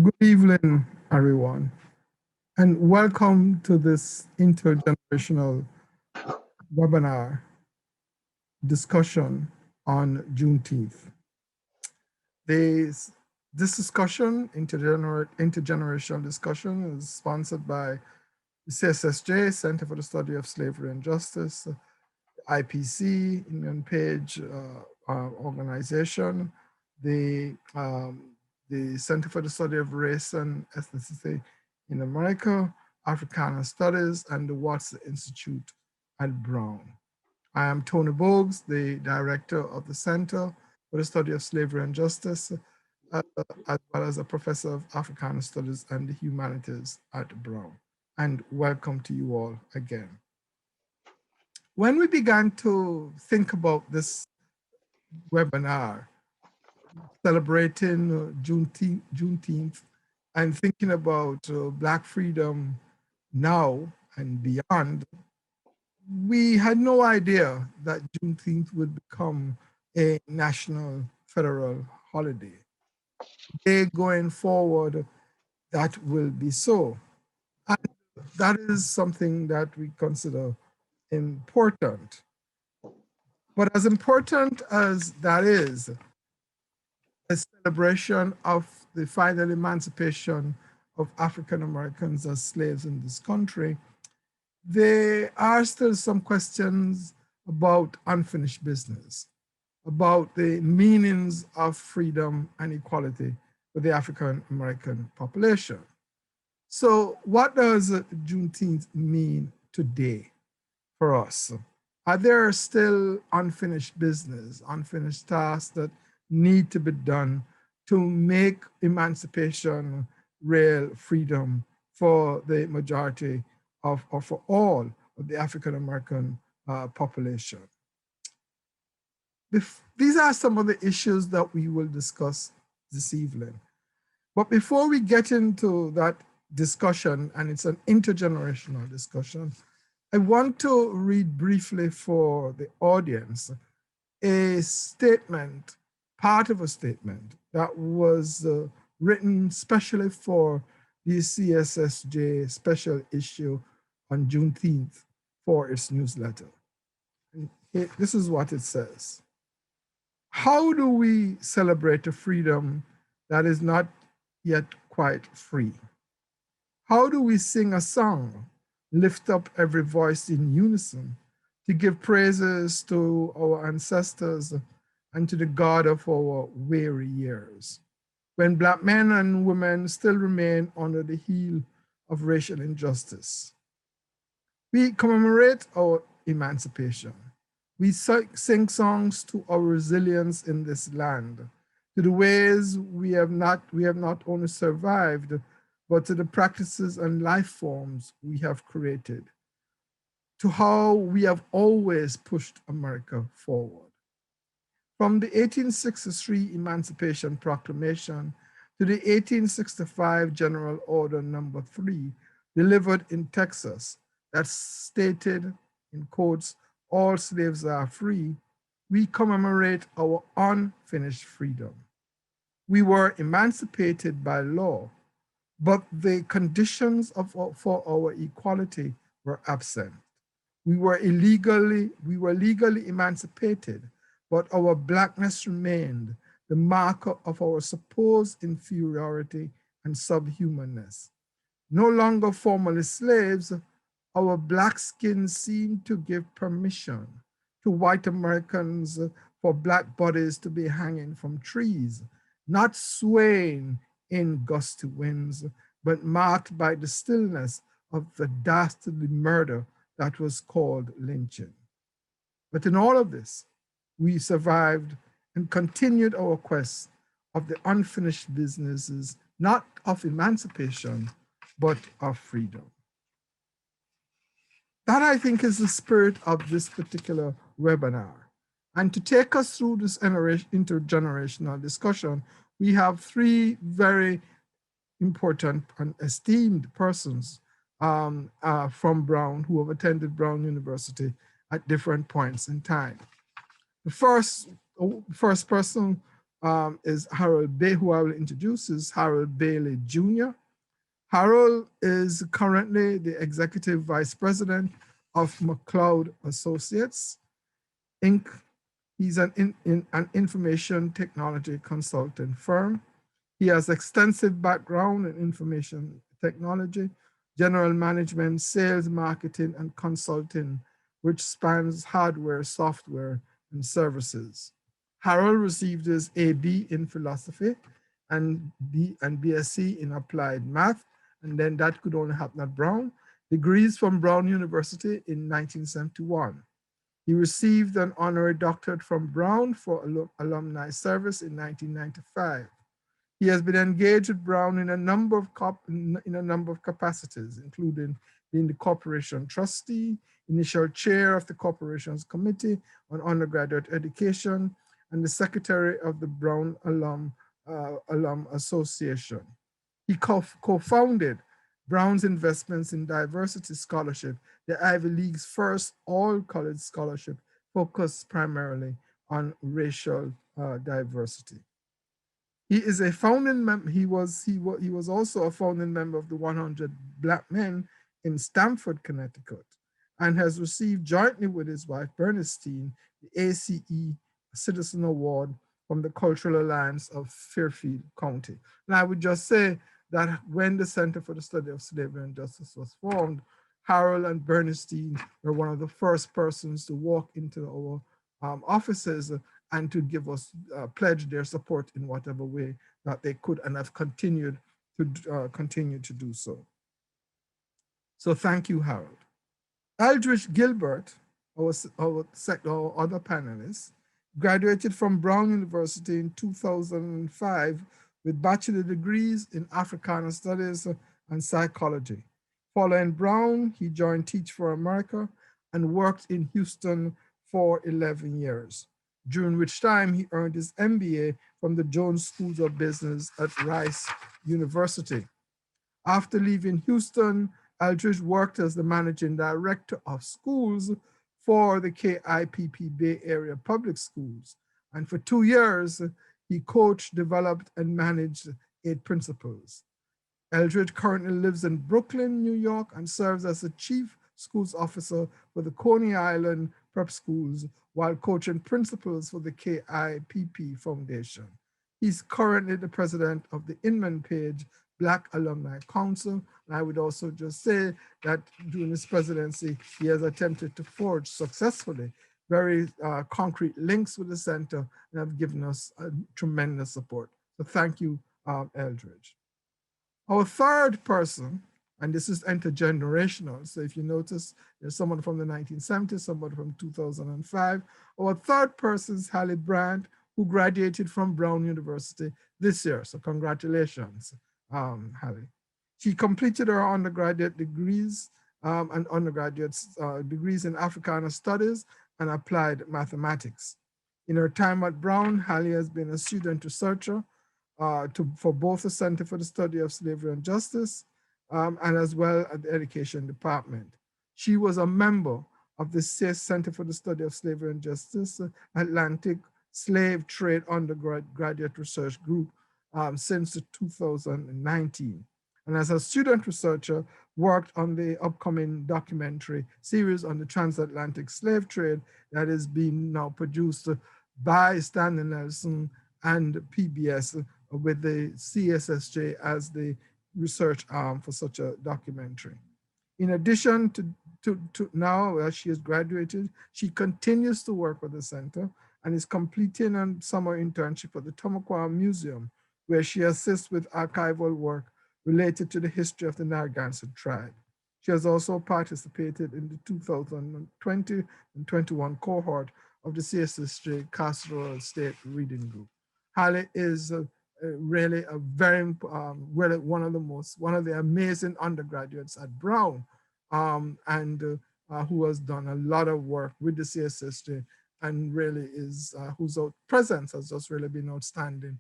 Good evening, everyone, and welcome to this intergenerational webinar discussion on Juneteenth. This discussion, intergenerational discussion, is sponsored by the CSSJ, Center for the Study of Slavery and Justice, IPC, Inman Page organization, the Center for the Study of Race and Ethnicity in America, Africana Studies, and the Watts Institute at Brown. I am Tony Bogues, the director of the Center for the Study of Slavery and Justice, as well as a professor of Africana Studies and the Humanities at Brown. And welcome to you all again. When we began to think about this webinar, celebrating Juneteenth and thinking about Black freedom now and beyond, we had no idea that Juneteenth would become a national federal holiday. Today, going forward, that will be so. And that is something that we consider important. But as important as that is, a celebration of the final emancipation of African Americans as slaves in this country, there are still some questions about unfinished business, about the meanings of freedom and equality for the African American population. So what does Juneteenth mean today for us? Are there still unfinished business, unfinished tasks that need to be done to make emancipation real freedom for the majority of, or for all of the African American population? These are some of the issues that we will discuss this evening. But before we get into that discussion, and it's an intergenerational discussion, I want to read briefly for the audience a statement, part of a statement that was written specially for the CSSJ special issue on Juneteenth for its newsletter. This is what it says. How do we celebrate a freedom that is not yet quite free? How do we sing a song, lift up every voice in unison to give praises to our ancestors and to the God of our weary years, when Black men and women still remain under the heel of racial injustice? We commemorate our emancipation. We sing songs to our resilience in this land, to the ways we have not only survived, but to the practices and life forms we have created, to how we have always pushed America forward. From the 1863 Emancipation Proclamation to the 1865 General Order Number 3, delivered in Texas, that stated, in quotes, all slaves are free, we commemorate our unfinished freedom. We were emancipated by law, but the conditions for our equality were absent. We were legally emancipated, but our Blackness remained the marker of our supposed inferiority and subhumanness. No longer formerly slaves, our Black skin seemed to give permission to white Americans for Black bodies to be hanging from trees, not swaying in gusty winds, but marked by the stillness of the dastardly murder that was called lynching. But in all of this, we survived and continued our quest of the unfinished businesses, not of emancipation, but of freedom. That, I think, is the spirit of this particular webinar. And to take us through this intergenerational discussion, we have three very important and esteemed persons from Brown who have attended Brown University at different points in time. The first person is Harold Bay, who I will introduce, is Harold Bailey Jr. Harold is currently the Executive Vice President of McLeod Associates, Inc. He's an information technology consulting firm. He has extensive background in information technology, general management, sales, marketing, and consulting, which spans hardware, software, and services. Harold received his AB in philosophy and BSc in applied math, and then that could only happen at Brown. Degrees from Brown University in 1971. He received an honorary doctorate from Brown for alumni service in 1995. He has been engaged with Brown in a number of capacities, including being the corporation trustee, initial chair of the corporation's committee on undergraduate education, and the secretary of the Brown Alum Association. He co-founded Brown's Investments in Diversity Scholarship, the Ivy League's first all-college scholarship focused primarily on racial diversity. He is a founding member. He was also a founding member of the 100 Black Men in Stamford, Connecticut, and has received jointly with his wife Bernstein the ACE Citizen Award from the Cultural Alliance of Fairfield County. And I would just say that when the Center for the Study of Slavery and Justice was formed, Harold and Bernstein were one of the first persons to walk into our offices and to give us, pledge their support in whatever way that they could, and have continued to do so. So thank you, Harold. Aldrich Gilbert, our other panelist, graduated from Brown University in 2005 with bachelor degrees in Africana Studies and Psychology. Following Brown, he joined Teach for America and worked in Houston for 11 years, during which time he earned his MBA from the Jones Schools of Business at Rice University. After leaving Houston, Aldrich worked as the managing director of schools for the KIPP Bay Area Public Schools. And for 2 years, he coached, developed, and managed 8 principals. Eldridge currently lives in Brooklyn, New York, and serves as the chief schools officer for the Coney Island Prep Schools while coaching principals for the KIPP Foundation. He's currently the president of the Inman Page Black Alumni Council. And I would also just say that during his presidency, he has attempted to forge successfully very concrete links with the center and have given us tremendous support. So thank you, Eldridge. Our third person, and this is intergenerational. So if you notice, there's someone from the 1970s, someone from 2005. Our third person is Harley Brandt, who graduated from Brown University this year. So congratulations, Harley. She completed her undergraduate degrees and undergraduate degrees in Africana Studies and Applied Mathematics. In her time at Brown, Harley has been a student researcher for both the Center for the Study of Slavery and Justice and as well at the Education Department. She was a member of the Center for the Study of Slavery and Justice Atlantic Slave Trade Undergraduate Research Group since 2019. And as a student researcher, worked on the upcoming documentary series on the transatlantic slave trade that is being now produced by Stanley Nelson and PBS with the CSSJ as the research arm for such a documentary. In addition to now as she has graduated, she continues to work with the center and is completing a summer internship at the Tamaqua Museum, where she assists with archival work related to the history of the Narragansett tribe. She has also participated in the 2020 and 21 cohort of the CSSJ Casserole State Reading Group. Harley is really a very, really one of the amazing undergraduates at Brown, and who has done a lot of work with the CSSJ and really is, whose presence has just really been outstanding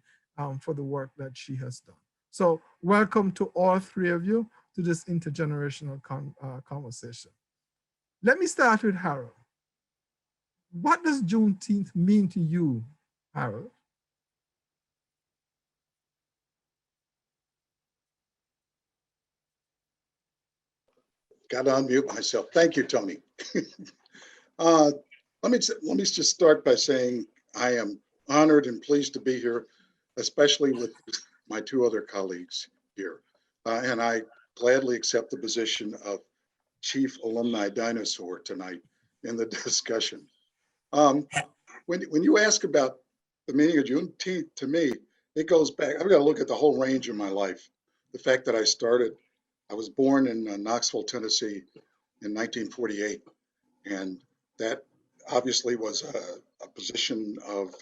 for the work that she has done. So welcome to all three of you to this intergenerational conversation. Let me start with Harold. What does Juneteenth mean to you, Harold? Got to unmute myself. Thank you, Tony. uh, let me just start by saying I am honored and pleased to be here, especially with my two other colleagues here. And I gladly accept the position of Chief Alumni Dinosaur tonight in the discussion. When you ask about the meaning of Juneteenth, to me, it goes back. I've got to look at the whole range of my life. The fact that I was born in Knoxville, Tennessee in 1948. And that obviously was a position of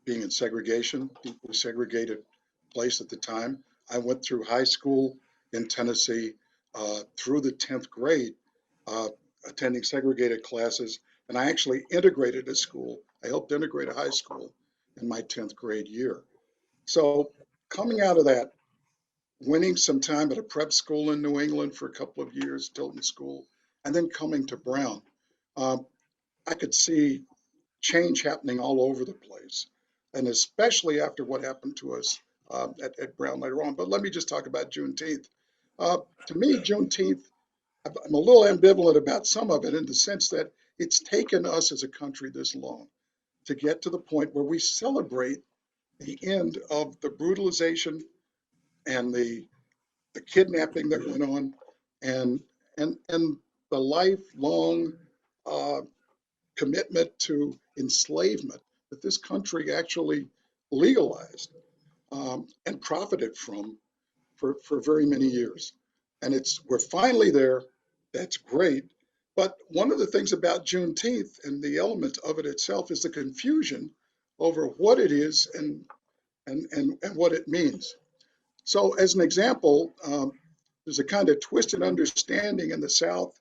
being in segregation, deeply segregated place at the time. I went through high school in Tennessee through the 10th grade, uh, attending segregated classes. And I actually integrated a school. I helped integrate a high school in my 10th grade year. So coming out of that, winning some time at a prep school in New England for a couple of years, Tilton School, and then coming to Brown, um, I could see change happening all over the place, and especially after what happened to us at Brown later on. But let me just talk about Juneteenth. To me, Juneteenth, I'm a little ambivalent about some of it in the sense that it's taken us as a country this long to get to the point where we celebrate the end of the brutalization and the kidnapping that went on, and and the lifelong uh, commitment to enslavement that this country actually legalized and profited from for very many years. And we're finally there. That's great. But one of the things about Juneteenth and the element of it itself is the confusion over what it is and what it means. So as an example, there's a kind of twisted understanding in the South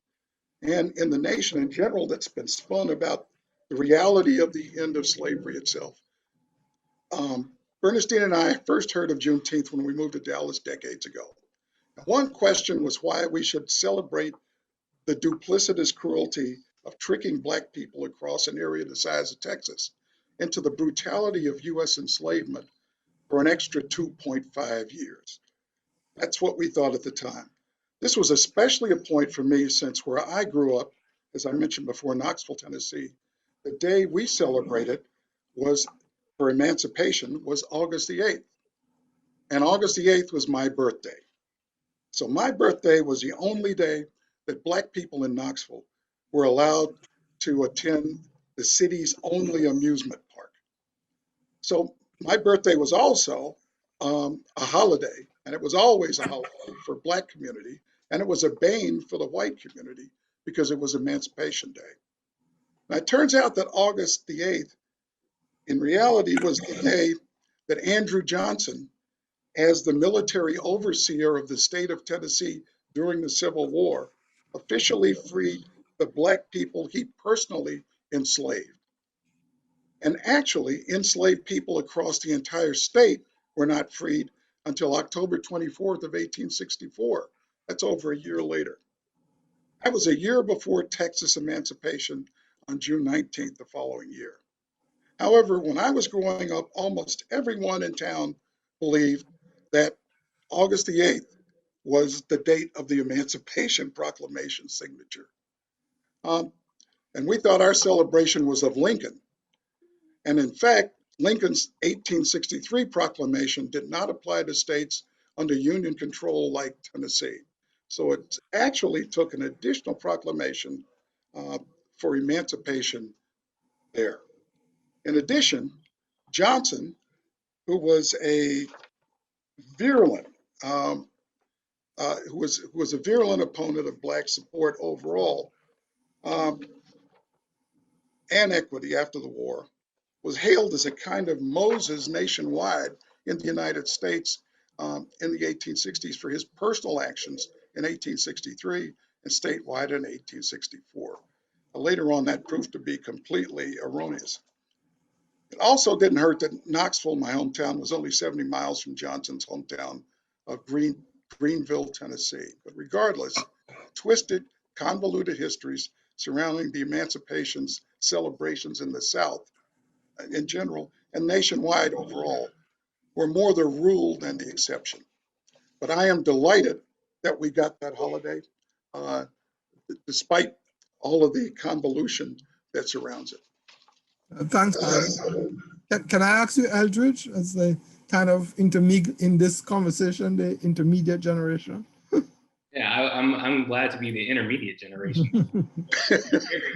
and in the nation in general that's been spun about the reality of the end of slavery itself. Bernstein and I first heard of Juneteenth when we moved to Dallas decades ago. One question was why we should celebrate the duplicitous cruelty of tricking Black people across an area the size of Texas into the brutality of US enslavement for an extra 2.5 years. That's what we thought at the time. This was especially a point for me since where I grew up, as I mentioned before, Knoxville, Tennessee, the day we celebrated was for emancipation was August the 8th. And August the 8th was my birthday. So my birthday was the only day that Black people in Knoxville were allowed to attend the city's only amusement park. So my birthday was also a holiday, and it was always a holiday for Black community, and it was a bane for the white community because it was Emancipation Day. Now it turns out that August the 8th, in reality, was the day that Andrew Johnson, as the military overseer of the state of Tennessee during the Civil War, officially freed the Black people he personally enslaved. And actually, enslaved people across the entire state were not freed until October 24th of 1864. That's over a year later. That was a year before Texas emancipation on June 19th the following year. However, when I was growing up, almost everyone in town believed that August the 8th was the date of the Emancipation Proclamation signature. And we thought our celebration was of Lincoln. And in fact, Lincoln's 1863 proclamation did not apply to states under Union control like Tennessee. So it actually took an additional proclamation uh, for emancipation there. In addition, Johnson, who was a virulent, who was a virulent opponent of Black support overall um, and equity after the war, was hailed as a kind of Moses nationwide in the United States in the 1860s for his personal actions in 1863 and statewide in 1864. Later on, that proved to be completely erroneous. It also didn't hurt that Knoxville, my hometown, was only 70 miles from Johnson's hometown of Greenville, Tennessee. But regardless, twisted, convoluted histories surrounding the emancipation's celebrations in the South in general and nationwide overall were more the rule than the exception. But I am delighted that we got that holiday. uh, despite all of the convolution that surrounds it. Thanks, Harley. Can I ask you, Eldridge, as the kind of in this conversation, the intermediate generation? Yeah, I'm glad to be the intermediate generation. Very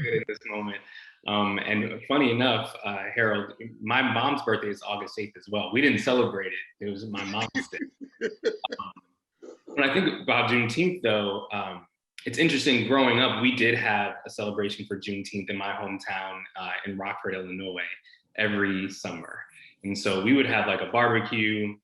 good in this moment. And funny enough, Harold, my mom's birthday is August 8th as well. We didn't celebrate it. It was my mom's day. When I think about Juneteenth, though, it's interesting. Growing up, we did have a celebration for Juneteenth in my hometown in Rockford, Illinois, every summer. And so we would have like a barbecue,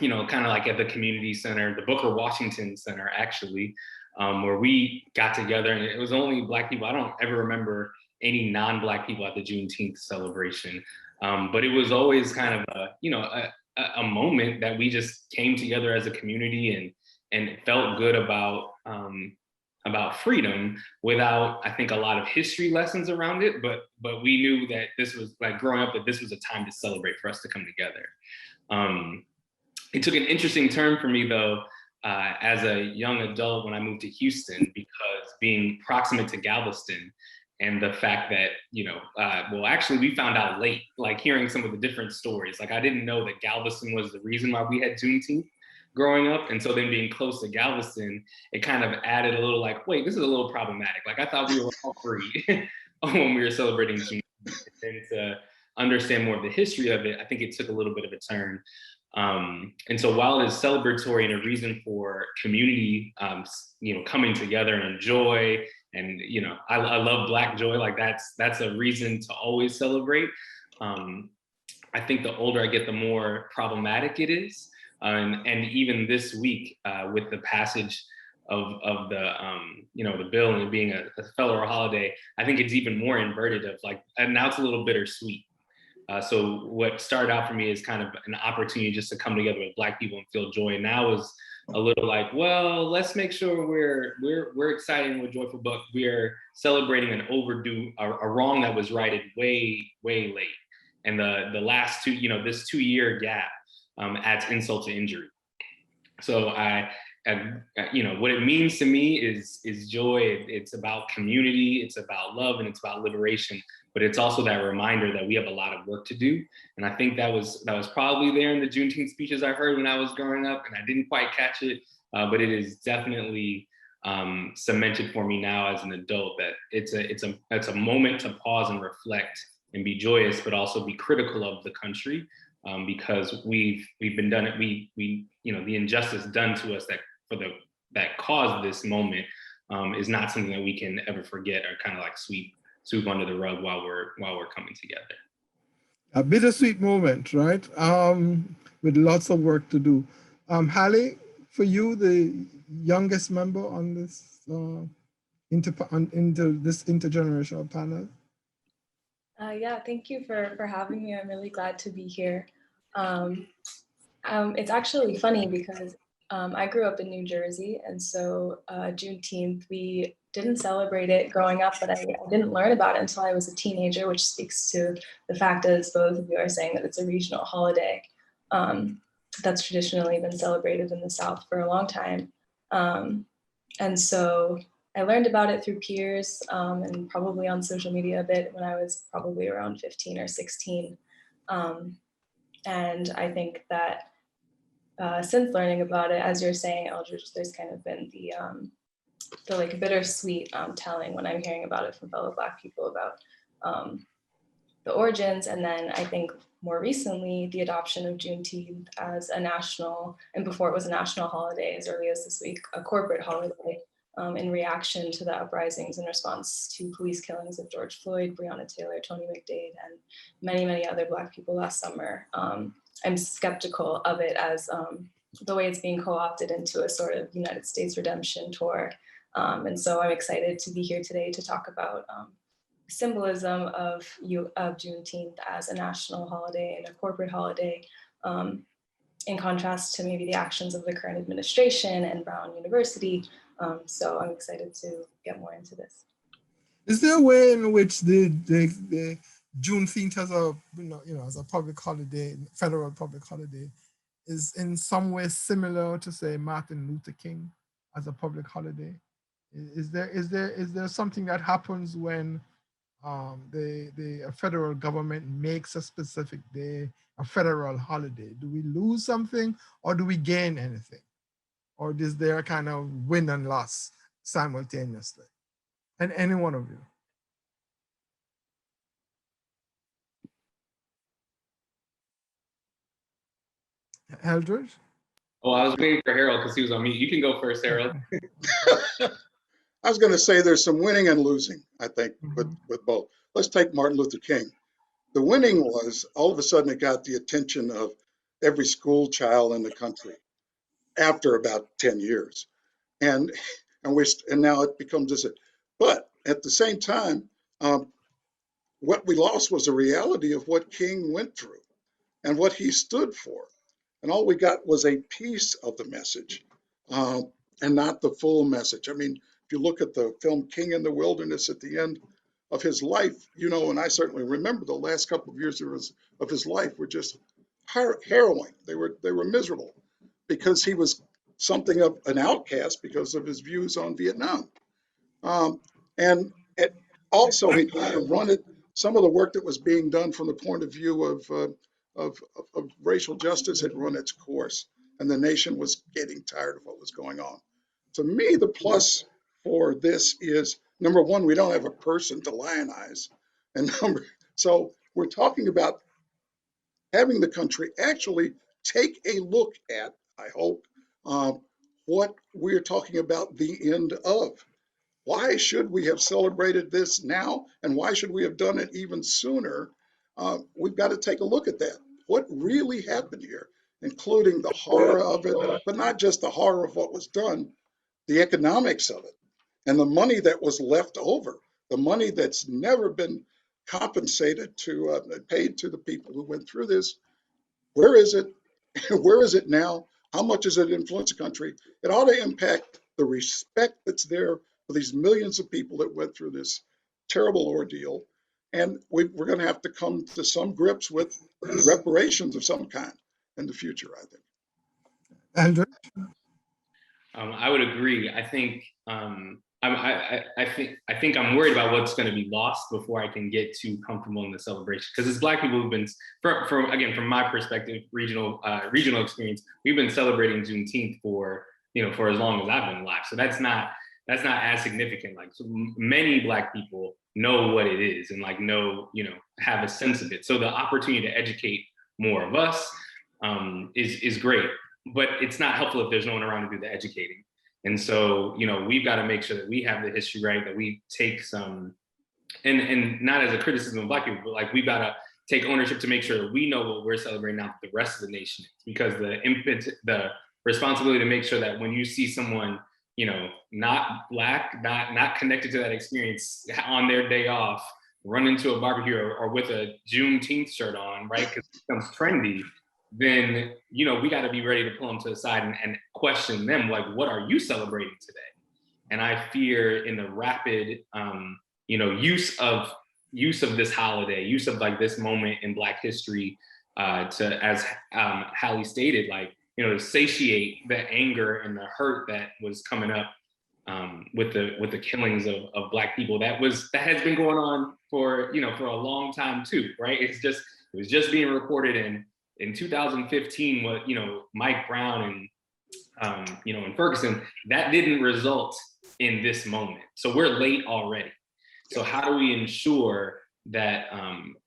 you know, kind of like at the community center, the Booker Washington Center, actually, where we got together, and it was only Black people. I don't ever remember any non-Black people at the Juneteenth celebration, but it was always kind of a moment that we just came together as a community and felt good about freedom without, I think, a lot of history lessons around it. But we knew that this was, like, growing up, that this was a time to celebrate, for us to come together. It took an interesting turn for me, though, as a young adult when I moved to Houston, because being proximate to Galveston, and the fact that, well, actually we found out late, like hearing some of the different stories. Like, I didn't know that Galveston was the reason why we had Juneteenth growing up. And so then being close to Galveston, it kind of added a little, like, wait, this is a little problematic. Like, I thought we were all free when we were celebrating Juneteenth. And to understand more of the history of it, I think it took a little bit of a turn. And so while it is celebratory and a reason for community, coming together and joy, and, I love Black joy, like that's a reason to always celebrate. I think the older I get, the more problematic it is. And even this week, with the passage of the bill and it being a federal holiday, I think it's even more inverted of, like, and now it's a little bittersweet. So what started out for me is kind of an opportunity just to come together with Black people and feel joy. And now is a little like, well, let's make sure we're excited and we're joyful, but we're celebrating an overdue, a wrong that was righted way, way late. And the last two, this 2-year gap adds insult to injury. So what it means to me is joy. It's about community, it's about love, and it's about liberation. But it's also that reminder that we have a lot of work to do. And I think that was probably there in the Juneteenth speeches I heard when I was growing up, and I didn't quite catch it. But it is definitely cemented for me now as an adult that it's a moment to pause and reflect and be joyous, but also be critical of the country, because we've been done it. The injustice done to us that caused this moment is not something that we can ever forget or kind of like sweep under the rug while we're coming together. A bittersweet moment, right? With lots of work to do. Harley, for you, the youngest member on this into this intergenerational panel. Yeah, thank you for having me. I'm really glad to be here. It's actually funny because I grew up in New Jersey, and so Juneteenth, we didn't celebrate it growing up, but I didn't learn about it until I was a teenager, which speaks to the fact, as both of you are saying, that it's a regional holiday that's traditionally been celebrated in the South for a long time. And so I learned about it through peers and probably on social media a bit when I was probably around 15 or 16. And I think that since learning about it, as you're saying, Eldridge, there's kind of been the like bittersweet telling when I'm hearing about it from fellow Black people about the origins. And then I think more recently, the adoption of Juneteenth as a national, and before it was a national holiday, as early as this week, a corporate holiday, in reaction to the uprisings in response to police killings of George Floyd, Breonna Taylor, Tony McDade, and many, many other Black people last summer. I'm skeptical of it as the way it's being co-opted into a sort of United States redemption tour. And so I'm excited to be here today to talk about symbolism of Juneteenth as a national holiday and a corporate holiday, in contrast to maybe the actions of the current administration and Brown University. So I'm excited to get more into this. Is there a way in which the Juneteenth as a as a public holiday, federal public holiday, is in some way similar to, say, Martin Luther King as a public holiday? Is there something that happens when the federal government makes a specific day a federal holiday? Do we lose something or do we gain anything? Or is there a kind of win and loss simultaneously? And any one of you. Eldridge? Oh, I was waiting for Harold because he was on mute. You can go first, Harold. I was going to say there's some winning and losing, I think, Mhm. with both. Let's take Martin Luther King. The winning was all of a sudden it got the attention of every school child in the country after about 10 years. And and now it becomes this. But at the same time, what we lost was the reality of what King went through and what he stood for. And all we got was a piece of the message and not the full message. I mean, if you look at the film King in the Wilderness at the end of his life, you know, and I certainly remember the last couple of years of his life were just harrowing. They were miserable because he was something of an outcast because of his views on Vietnam. And it, also, he kind of run it, some of the work that was being done from the point of view of racial justice had run its course, and the nation was getting tired of what was going on. To me, the plus for this is number one, we don't have a person to lionize, and so we're talking about having the country actually take a look at, I hope, what we're talking about the end of. Why should we have celebrated this now? And why should we have done it even sooner? We've got to take a look at that. What really happened here, including the horror of it, but not just the horror of what was done, the economics of it, and the money that was left over, the money that's never been compensated to, paid to the people who went through this. Where is it? Where is it now? How much does it influence the country? It ought to impact the respect that's there for these millions of people that went through this terrible ordeal. And we're going to have to come to some grips with reparations of some kind in the future, I think. Eldridge? I would agree. I think I think I'm worried about what's going to be lost before I can get too comfortable in the celebration. Because as Black people who've been, from my perspective, regional experience, we've been celebrating Juneteenth for as long as I've been alive. So that's not as significant. Like, so many Black people know what it is and have a sense of it. So the opportunity to educate more of us is great. But it's not helpful if there's no one around to do the educating. And so, we've got to make sure that we have the history right, that we take some, and not as a criticism of Black people, but like we've got to take ownership to make sure that we know what we're celebrating now the rest of the nation is. Because the responsibility to make sure that when you see someone, not Black, not connected to that experience on their day off, run into a barbecue or with a Juneteenth shirt on, right? Because it becomes trendy. Then we got to be ready to pull them to the side and question them, like, what are you celebrating today? And I fear in the rapid use of this holiday, use of like this moment in Black history to, as Hallie stated, to satiate the anger and the hurt that was coming up with the killings of Black people that has been going on for for a long time too, right? It was just being reported in 2015, what Mike Brown and and Ferguson, that didn't result in this moment. So we're late already. So how do we ensure that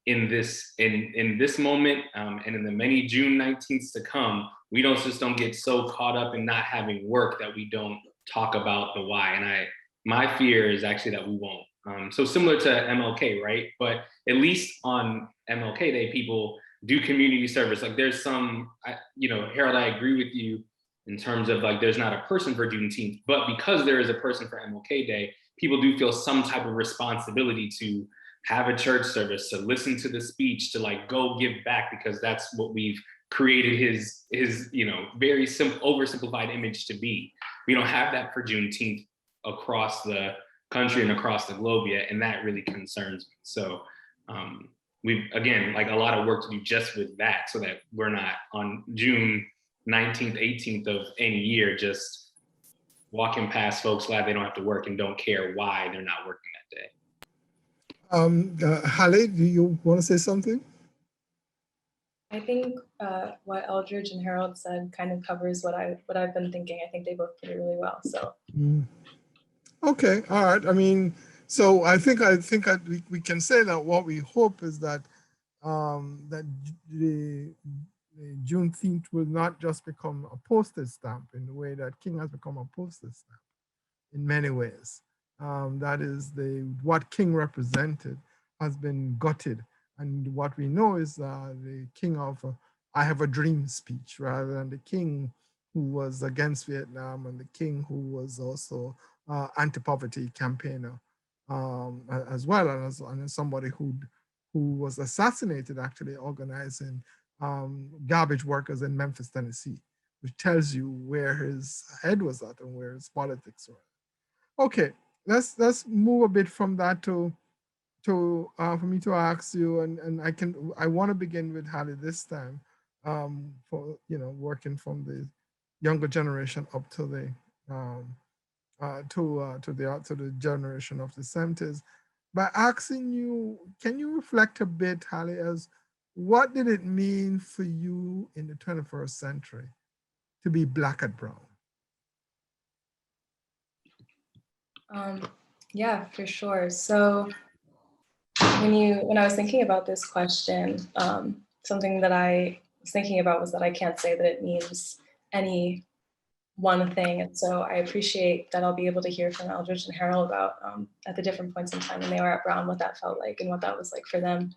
in this moment and in the many June 19th to come, we don't get so caught up in not having work that we don't talk about the why? And my fear is actually that we won't. So similar to MLK, right? But at least on MLK Day, people do community service. Like there's some, Harold, I agree with you in terms of like, there's not a person for Juneteenth, but because there is a person for MLK Day, people do feel some type of responsibility to have a church service, to listen to the speech, to like go give back, because that's what we've created his very simple, oversimplified image to be. We don't have that for Juneteenth across the country and across the globe yet, and that really concerns me. So we've, again, like a lot of work to do just with that, so that we're not on June 19th, 18th of any year, just walking past folks glad they don't have to work and don't care why they're not working that day. Harley, do you want to say something? I think what Eldridge and Harold said kind of covers what I've been thinking. I think they both put it really well. So. Okay, all right. I mean, so I think we can say that what we hope is that that the Juneteenth will not just become a postage stamp in the way that King has become a postage stamp in many ways. That is what King represented has been gutted. And what we know is the King of I Have a Dream speech rather than the King who was against Vietnam and the King who was also anti-poverty campaigner as well, and as somebody who was assassinated actually organizing garbage workers in Memphis, Tennessee, which tells you where his head was at and where his politics were. Okay, let's move a bit from that to for me to ask you, and I want to begin with Harley this time, for working from the younger generation up to the to the generation of the 70s, by asking you, can you reflect a bit, Harley, as what did it mean for you in the 21st century to be Black and brown? Yeah, for sure. So when I was thinking about this question, something that I was thinking about was that I can't say that it means any one thing. And so I appreciate that I'll be able to hear from Eldridge and Harold about at the different points in time when they were at Brown, what that felt like and what that was like for them.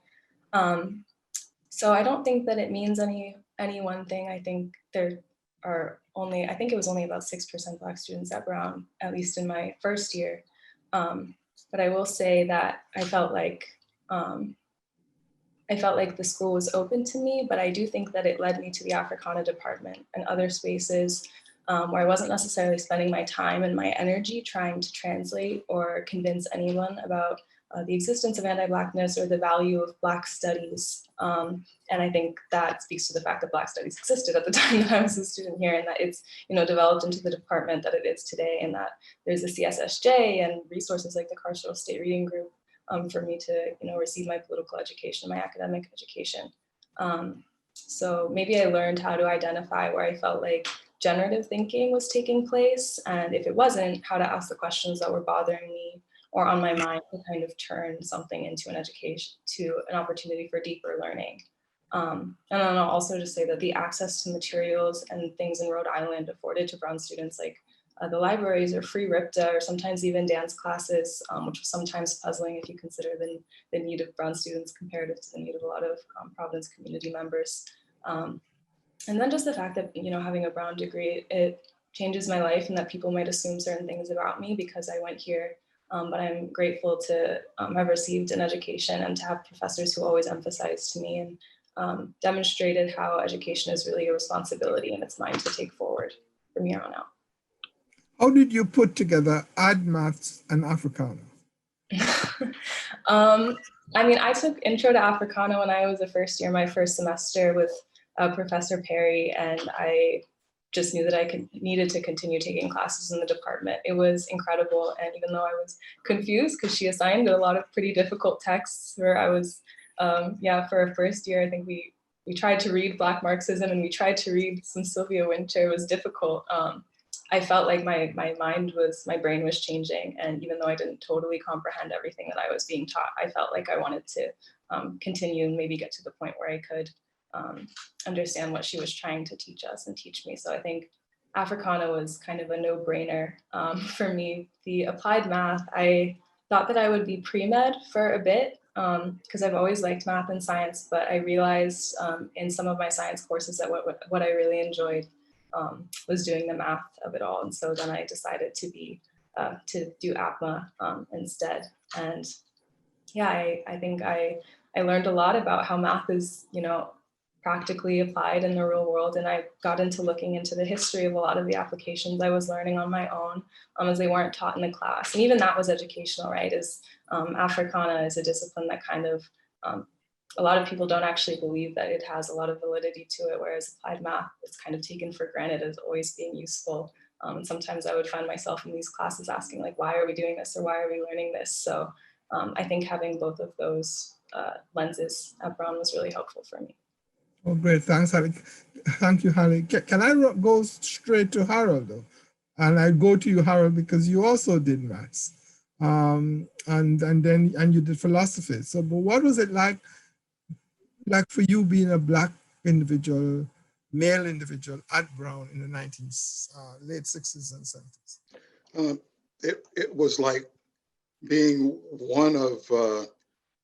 So I don't think that it means any one thing. I think there are I think it was only about 6% Black students at Brown, at least in my first year. But I will say that I felt like the school was open to me, but I do think that it led me to the Africana department and other spaces where I wasn't necessarily spending my time and my energy trying to translate or convince anyone about the existence of anti-Blackness or the value of Black studies. And I think that speaks to the fact that Black studies existed at the time that I was a student here, and that it's developed into the department that it is today, and that there's a CSSJ and resources like the Carceral State Reading Group for me to receive my political education, my academic education. So maybe I learned how to identify where I felt like generative thinking was taking place, and if it wasn't, how to ask the questions that were bothering me or on my mind to kind of turn something into an education, to an opportunity for deeper learning. And then I'll also just say that the access to materials and things in Rhode Island afforded to Brown students, like the libraries or free RIPTA, or sometimes even dance classes, which was sometimes puzzling if you consider the need of Brown students comparative to the need of a lot of Providence community members. And then just the fact that, having a Brown degree, it changes my life, and that people might assume certain things about me because I went here. But I'm grateful to have received an education and to have professors who always emphasized to me and demonstrated how education is really a responsibility and it's mine to take forward from here on out. How did you put together Ad Maths and Africana? I mean, I took Intro to Africana when I was a first year, my first semester with Professor Perry, and I just knew that I needed to continue taking classes in the department. It was incredible, and even though I was confused because she assigned a lot of pretty difficult texts where I was, for a first year, I think we tried to read Black Marxism and we tried to read some Sylvia Wynter. It was difficult. I felt like my brain was changing, and even though I didn't totally comprehend everything that I was being taught, I felt like I wanted to continue and maybe get to the point where I could understand what she was trying to teach us and teach me. So I think Africana was kind of a no-brainer for me. The applied math, I thought that I would be pre-med for a bit because I've always liked math and science, but I realized in some of my science courses that what I really enjoyed was doing the math of it all. And so then I decided to do APMA instead. And yeah, I think I learned a lot about how math is, practically applied in the real world. And I got into looking into the history of a lot of the applications I was learning on my own as they weren't taught in the class. And even that was educational, right? Africana is a discipline that kind of, a lot of people don't actually believe that it has a lot of validity to it, whereas applied math is kind of taken for granted as always being useful And sometimes I would find myself in these classes asking, like, why are we doing this, or why are we learning this? So I think having both of those lenses at Brown was really helpful for me. Oh, great. Thanks, Harley. Thank you, Harley. Can I go straight to Harold, though? And I go to you, Harold, because you also did maths. And you did philosophy. So, but what was it like for you being a Black individual, male individual at Brown in the late 60s and 70s? It was like being one of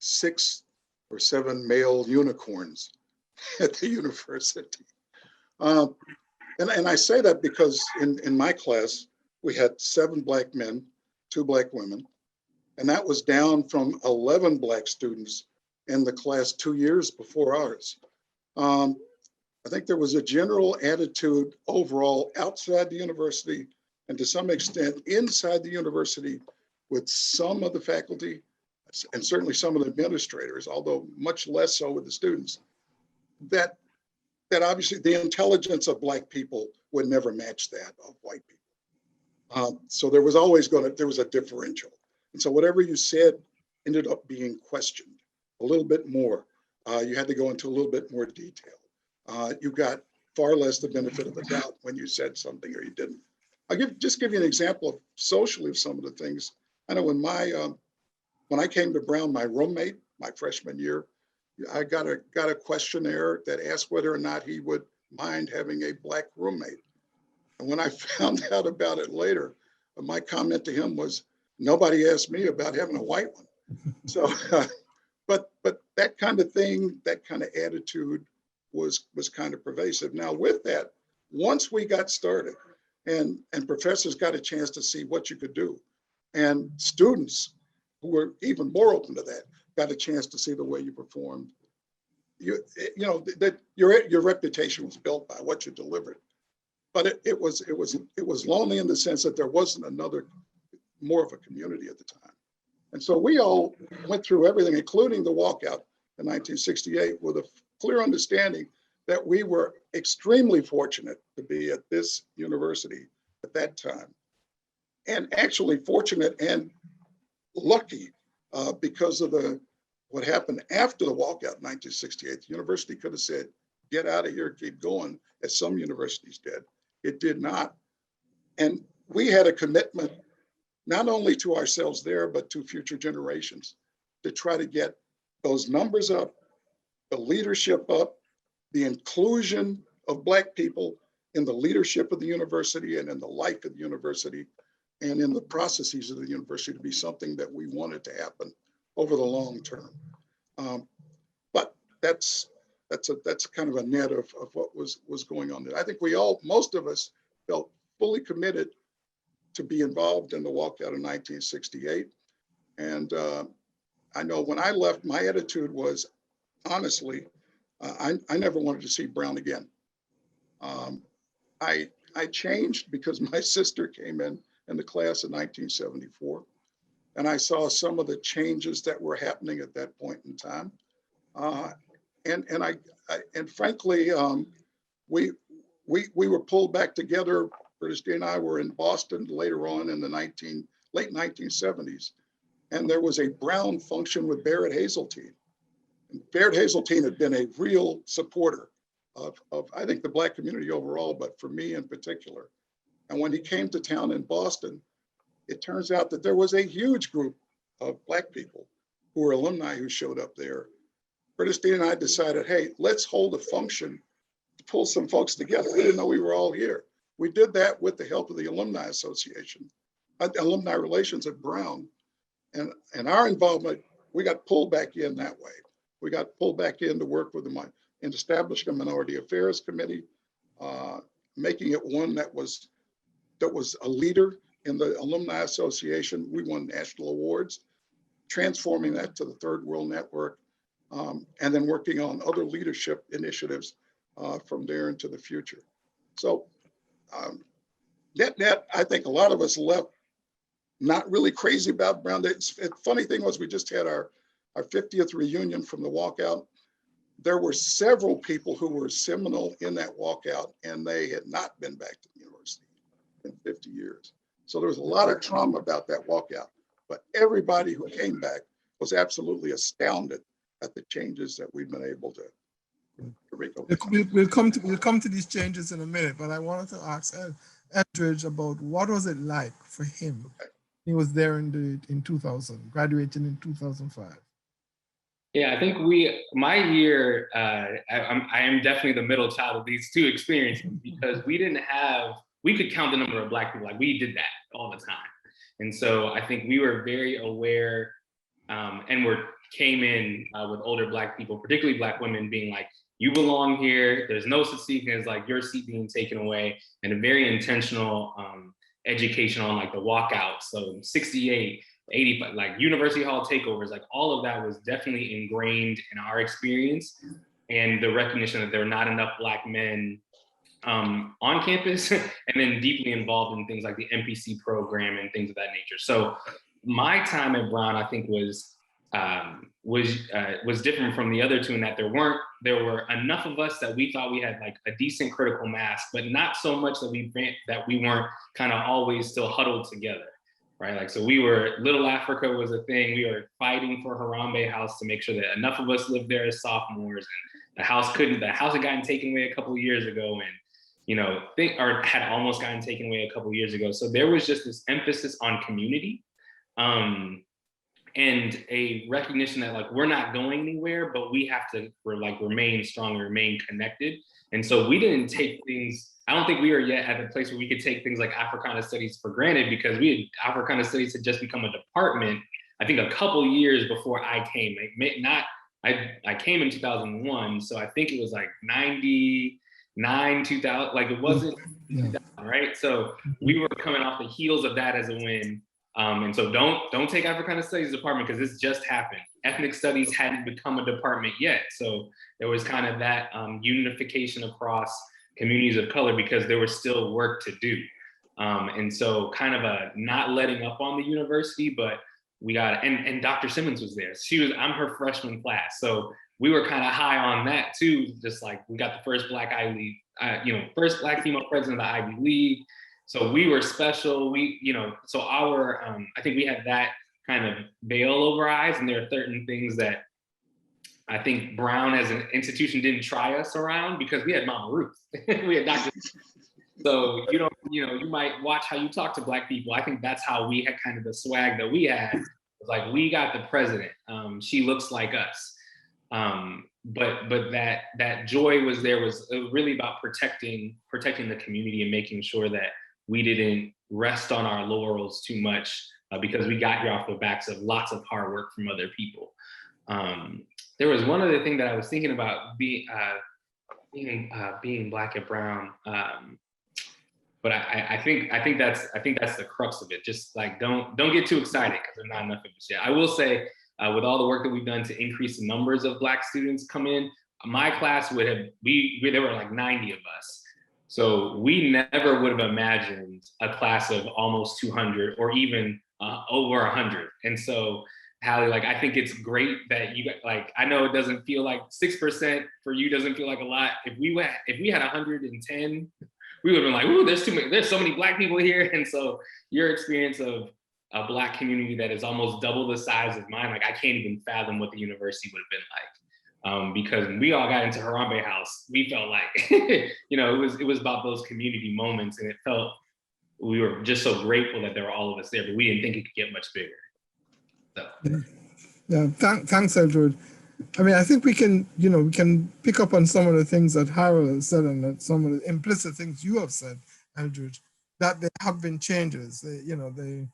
6 or 7 male unicorns at the university. And I say that because in my class, we had 7 Black men, 2 Black women, and that was down from 11 Black students in the class 2 years before ours. I think there was a general attitude overall outside the university and to some extent inside the university with some of the faculty and certainly some of the administrators, although much less so with the students, that obviously the intelligence of Black people would never match that of white people. So there was always there was a differential. And so whatever you said ended up being questioned a little bit more. You had to go into a little bit more detail. You got far less the benefit of the doubt when you said something or you didn't. I'll just give you an example of socially of some of the things. I know when I came to Brown, my roommate, my freshman year, I got a questionnaire that asked whether or not he would mind having a Black roommate. And when I found out about it later, my comment to him was, nobody asked me about having a white one. So, but that kind of thing, that kind of attitude was kind of pervasive. Now with that, once we got started and professors got a chance to see what you could do, and students who were even more open to that got a chance to see the way you performed, you know that your reputation was built by what you delivered. But it was lonely in the sense that there wasn't more of a community at the time. And so we all went through everything, including the walkout in 1968, with a clear understanding that we were extremely fortunate to be at this university at that time. And actually fortunate and lucky because of what happened after the walkout in 1968. The university could have said, get out of here, keep going, as some universities did. It did not. And we had a commitment not only to ourselves there, but to future generations to try to get those numbers up, the leadership up, the inclusion of Black people in the leadership of the university and in the life of the university and in the processes of the university to be something that we wanted to happen over the long term. But that's kind of a net of what was going on there. I think most of us felt fully committed to be involved in the walkout in 1968. And I know when I left, my attitude was, honestly, I never wanted to see Brown again. I changed because my sister came in the class in 1974. And I saw some of the changes that were happening at that point in time. And frankly, we were pulled back together. Christy and I were in Boston later on in the late 1970s. And there was a Brown function with Barrett Hazeltine. And Barrett Hazeltine had been a real supporter of I think the Black community overall, but for me in particular. And when he came to town in Boston, it turns out that there was a huge group of Black people who were alumni who showed up there. Christy and I decided, hey, let's hold a function to pull some folks together. We didn't know we were all here. We did that with the help of the Alumni Association, Alumni Relations at Brown. And our involvement, we got pulled back in that way. We got pulled back in to work with them in establishing a Minority Affairs Committee, making it one that was a leader in the Alumni Association. We won national awards, transforming that to the Third World Network, and then working on other leadership initiatives from there into the future. So net, I think a lot of us left not really crazy about Brown. The funny thing was we just had our 50th reunion from the walkout. There were several people who were seminal in that walkout and they had not been back to the university in 50 years. So there was a lot of trauma about that walkout, but everybody who came back was absolutely astounded at the changes that we've been able to make over time. We'll come to these changes in a minute, but I wanted to ask Eldridge about what was it like for him. Okay. He was there in 2000, graduating in 2005. Yeah, I think my year, I am definitely the middle child of these two experiences because we could count the number of Black people, like we did that all the time. And so I think we were very aware and came in with older Black people, particularly Black women, being like, you belong here. There's no such thing as like your seat being taken away, and a very intentional education on like the walkout. So 68, 85, like University Hall takeovers, like all of that was definitely ingrained in our experience, and the recognition that there were not enough Black men on campus, and then deeply involved in things like the MPC program and things of that nature. So my time at Brown, I think, was different from the other two in that there were enough of us that we thought we had like a decent critical mass, but not so much that we weren't kind of always still huddled together, right? Like, so Little Africa was a thing. We were fighting for Harambe House to make sure that enough of us lived there as sophomores, and the house had gotten taken away a couple of years ago, and had almost gotten taken away a couple of years ago. So there was just this emphasis on community. And a recognition that like we're not going anywhere, but we have to remain strong and remain connected. And so we didn't take things. I don't think we were yet at the place where we could take things like Africana Studies for granted, because Africana Studies had just become a department, I think, a couple years before I came. I came in 2001, so I think it was like 99, 2000. Like it wasn't 2000, right? So we were coming off the heels of that as a win. And so don't take Africana Studies department because this just happened. Ethnic Studies hadn't become a department yet. So there was kind of that unification across communities of color because there was still work to do. And so kind of a not letting up on the university, but we got, and Dr. Simmons was there. I'm her freshman class. So we were kind of high on that too. Just like we got the first Black Ivy League, first Black female president of the Ivy League. So we were special. So I think we had that kind of veil over our eyes, and there are certain things that I think Brown as an institution didn't try us around because we had Mama Ruth, we had Dr. So you might watch how you talk to Black people. I think that's how we had kind of the swag that we had. It was like, we got the president. She looks like us. But that joy was there, was really about protecting the community and making sure that we didn't rest on our laurels too much because we got here off the backs of lots of hard work from other people. There was one other thing that I was thinking about being Black at Brown, but I think that's the crux of it. Just like don't get too excited because there's not enough of us yet. I will say, with all the work that we've done to increase the numbers of Black students come in, my class there were like 90 of us. So we never would have imagined a class of almost 200 or even over 100. And so, Hallie, like, I think it's great that you like, I know it doesn't feel like 6% for you doesn't feel like a lot. If we had 110, we would have been like, ooh, there's so many Black people here. And so your experience of a Black community that is almost double the size of mine, like I can't even fathom what the university would have been like. Because when we all got into Harambe House, we felt like, it was about those community moments, and it felt, we were just so grateful that there were all of us there, but we didn't think it could get much bigger. So. Yeah, thanks, Eldridge. I mean, I think we can pick up on some of the things that Harold has said and that some of the implicit things you have said, Eldridge, that there have been changes. In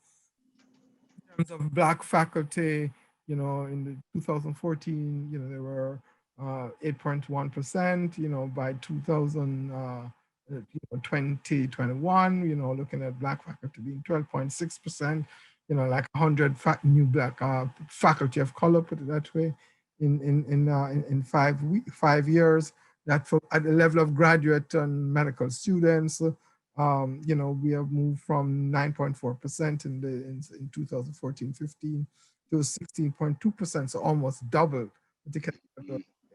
terms of Black faculty, in the 2014, there were 8.1%, by 2021, looking at Black faculty being 12.6%, like 100 new Black faculty of color, put it that way, in 5 years. That at the level of graduate and medical students, we have moved from 9.4% in 2014-15 to 16.2%, so almost double the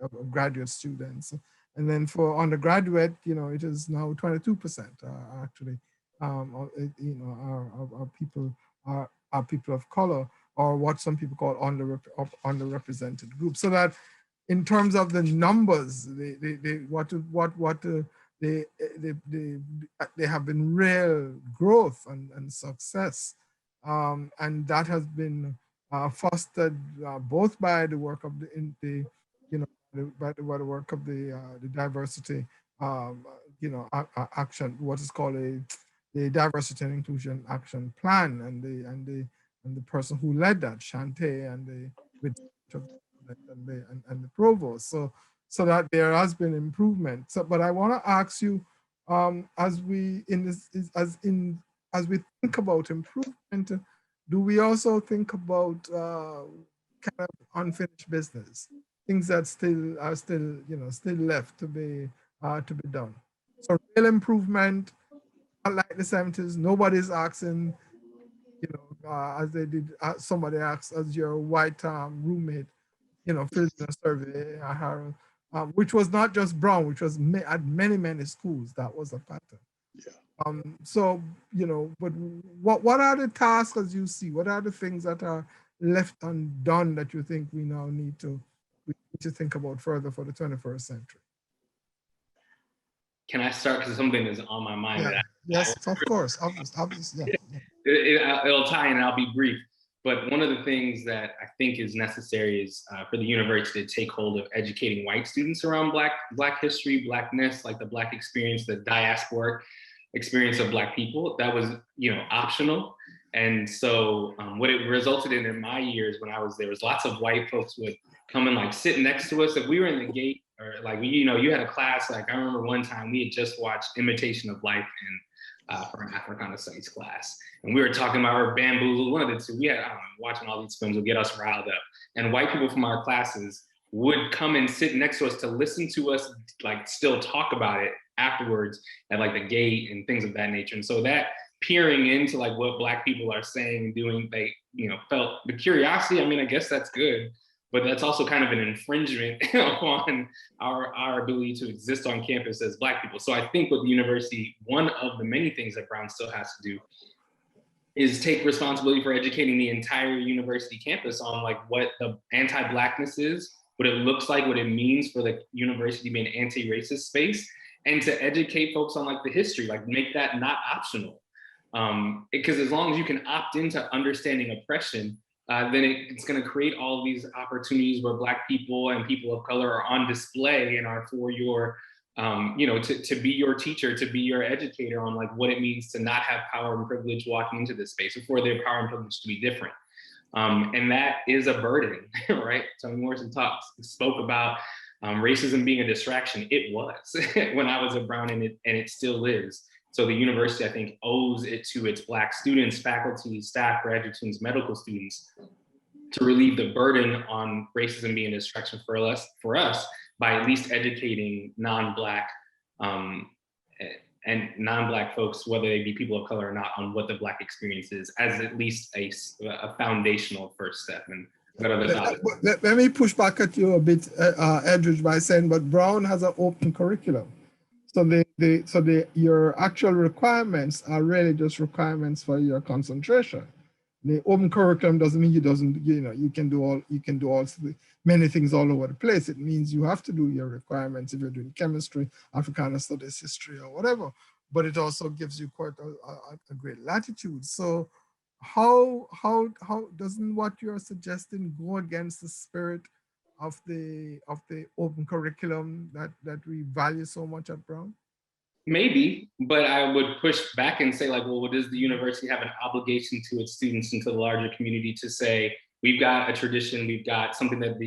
of graduate students. And then for undergraduate, it is now 22% actually are people are people of color, or what some people call underrepresented groups. So that in terms of the numbers, they have been real growth and success, and that has been fostered both by the work of by the work of the diversity, action, what is called the diversity and inclusion action plan, and the person who led that, Shante, and the provost. So that there has been improvement. So, but I want to ask you, as we as we think about improvement, do we also think about kind of unfinished business, things that still are still left to be done? So real improvement, not like the 70s. Nobody's asking, as they did. Somebody asked, as your white roommate, filled in a survey, which was not just Brown, which was at many schools. That was a pattern. Yeah. So, but what are the tasks as you see? What are the things that are left undone that you think we now need to think about further for the 21st century? Can I start? Because something is on my mind. Yeah. Yes, of course. Obviously, yeah. It'll tie in and I'll be brief. But one of the things that I think is necessary is for the university to take hold of educating white students around Black history, Blackness, like the Black experience, the diasporic experience of Black people. That was, optional. And so what it resulted in my years when I was there was lots of white folks would come and like sit next to us. If we were in the gate, or like, you had a class, like I remember one time we had just watched Imitation of Life for an Africana Studies class. And we were talking about our bamboozle, one of the two. We had, watching all these films would get us riled up. And white people from our classes would come and sit next to us to listen to us, like still talk about it afterwards at like the gate and things of that nature. And so that peering into like what Black people are saying and doing, they, felt the curiosity. I mean, I guess that's good, but that's also kind of an infringement on our ability to exist on campus as Black people. So I think with the university, one of the many things that Brown still has to do is take responsibility for educating the entire university campus on like what the anti-Blackness is, what it looks like, what it means for the university to be an anti-racist space, and to educate folks on like the history, like make that not optional. Because as long as you can opt into understanding oppression, then it's going to create all these opportunities where Black people and people of color are on display and are for your, to be your teacher, to be your educator on like what it means to not have power and privilege walking into this space, or for their power and privilege to be different. And that is a burden, right? Toni Morrison spoke about racism being a distraction. It was when I was at Brown, and it still is. So the university, I think, owes it to its Black students, faculty, staff, graduate students, medical students, to relieve the burden on racism being a distraction for us by at least educating non-Black and non-Black folks, whether they be people of color or not, on what the Black experience is, as at least a foundational first step. And let me push back at you a bit, Edridge, by saying, but Brown has an open curriculum. So your actual requirements are really just requirements for your concentration. The open curriculum doesn't mean you can do all many things all over the place. It means you have to do your requirements if you're doing chemistry, Africana studies, history, or whatever. But it also gives you quite a great latitude. So how doesn't what you're suggesting go against the spirit of the open curriculum that we value so much at Brown? Maybe, but I would push back and say, like, well, does the university have an obligation to its students and to the larger community to say, we've got a tradition, we've got something that the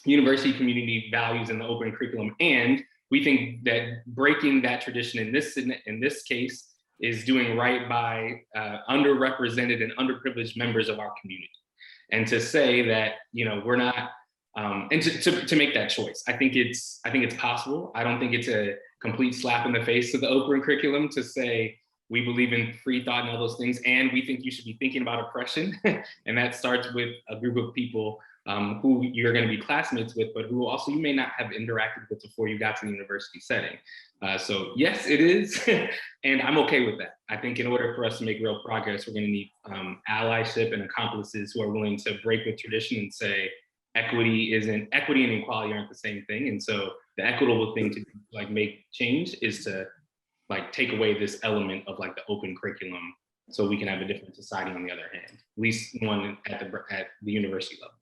university community values in the open curriculum, and we think that breaking that tradition in this case is doing right by underrepresented and underprivileged members of our community. And to say that, we're not, and to make that choice. I think it's possible. I don't think it's a complete slap in the face to the open curriculum to say, we believe in free thought and all those things, and we think you should be thinking about oppression. And that starts with a group of people who you're going to be classmates with, but who also you may not have interacted with before you got to the university setting. So yes, it is, and I'm okay with that. I think in order for us to make real progress, we're going to need allyship and accomplices who are willing to break with tradition and say equity and equality aren't the same thing. And so the equitable thing to like make change is to like take away this element of like the open curriculum, so we can have a different society on the other hand, at least one at the university level.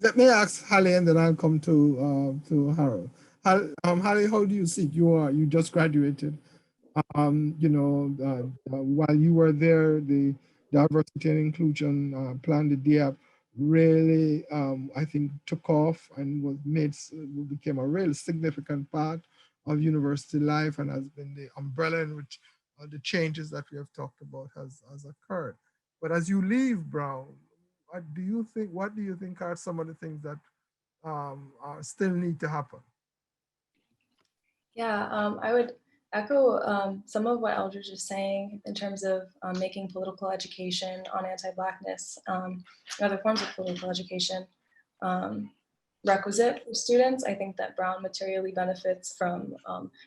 Let me ask Harley, and then I'll come to Harold. Harley, how do you see it? You just graduated. While you were there, the diversity and inclusion plan, the DIAP, really, I think, took off and became a really significant part of university life, and has been the umbrella in which the changes that we have talked about has occurred. But as you leave Brown, what do you think are some of the things that still need to happen? Yeah, I would echo some of what Eldridge is saying in terms of making political education on anti-Blackness and other forms of political education requisite for students. I think that Brown materially benefits from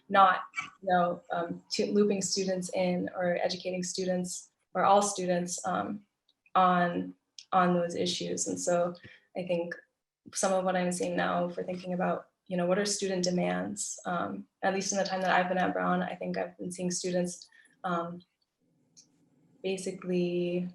not, looping students in or educating students or all students on those issues. And so I think some of what I'm seeing now for thinking about, what are student demands? At least in the time that I've been at Brown, I think I've been seeing students basically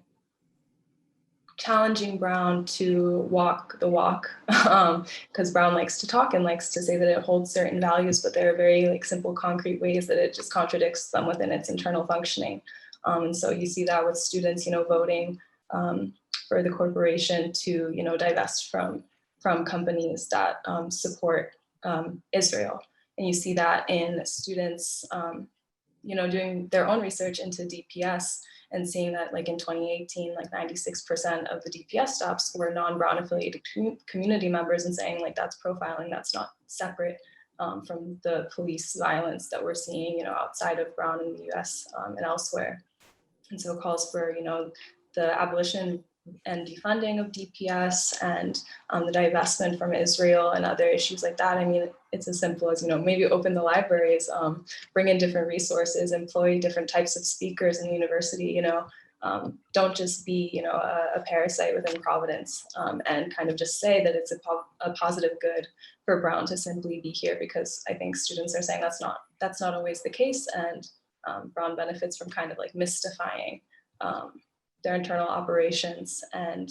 challenging Brown to walk the walk, because Brown likes to talk and likes to say that it holds certain values, but there are very like simple, concrete ways that it just contradicts them within its internal functioning. And so you see that with students, voting for the corporation to, divest from companies that support Israel. And you see that in students, doing their own research into DPS and seeing that like in 2018, like 96% of the DPS stops were non-Brown affiliated community members, and saying like that's profiling, that's not separate from the police violence that we're seeing, outside of Brown in the US and elsewhere. And so calls for, the abolition and defunding of DPS and the divestment from Israel and other issues like that. I mean, it's as simple as, maybe open the libraries, bring in different resources, employ different types of speakers in the university, don't just be, a parasite within Providence and kind of just say that it's a positive good for Brown to simply be here, because I think students are saying that's not always the case. And Brown benefits from kind of like mystifying their internal operations and,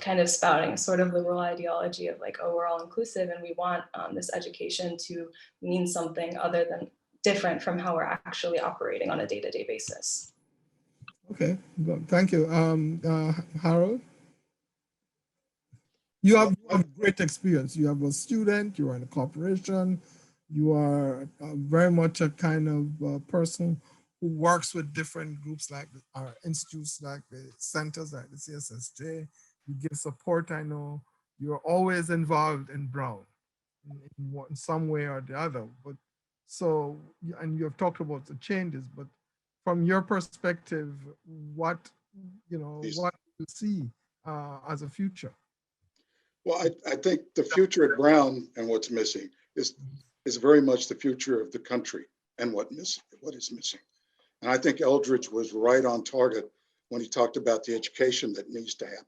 kind of spouting sort of liberal ideology of like, oh, we're all inclusive and we want this education to mean something other than different from how we're actually operating on a day-to-day basis. Okay, thank you. Harold? You have great experience. You have a student, you are in a corporation, you are very much a kind of person who works with different groups like our institutes, like the centers, like the CSSJ. You give support. I know you're always involved in Brown in some way or the other. But so, and you have talked about the changes, but from your perspective, what you see as a future? Well, I think the future at Brown and what's missing is very much the future of the country and what is missing. And I think Eldridge was right on target when he talked about the education that needs to happen.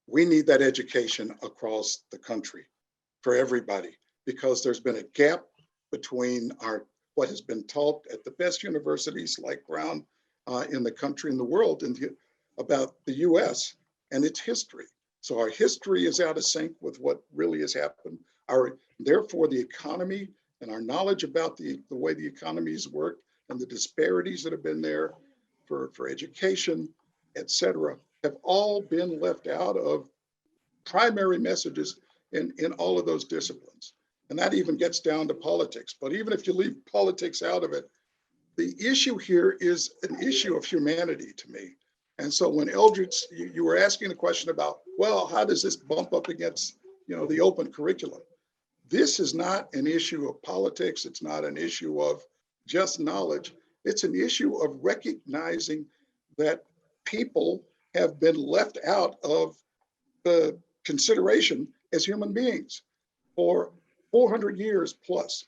We need that education across the country for everybody, because there's been a gap between what has been taught at the best universities like Brown in the country and the world about the US and its history. So our history is out of sync with what really has happened. Therefore, the economy and our knowledge about the way the economies work and the disparities that have been there for education, et cetera, have all been left out of primary messages in all of those disciplines. And that even gets down to politics. But even if you leave politics out of it, the issue here is an issue of humanity to me. And so when Eldridge, you were asking the question about, well, how does this bump up against, the open curriculum? This is not an issue of politics. It's not an issue of just knowledge. It's an issue of recognizing that people have been left out of the consideration as human beings for 400 years plus.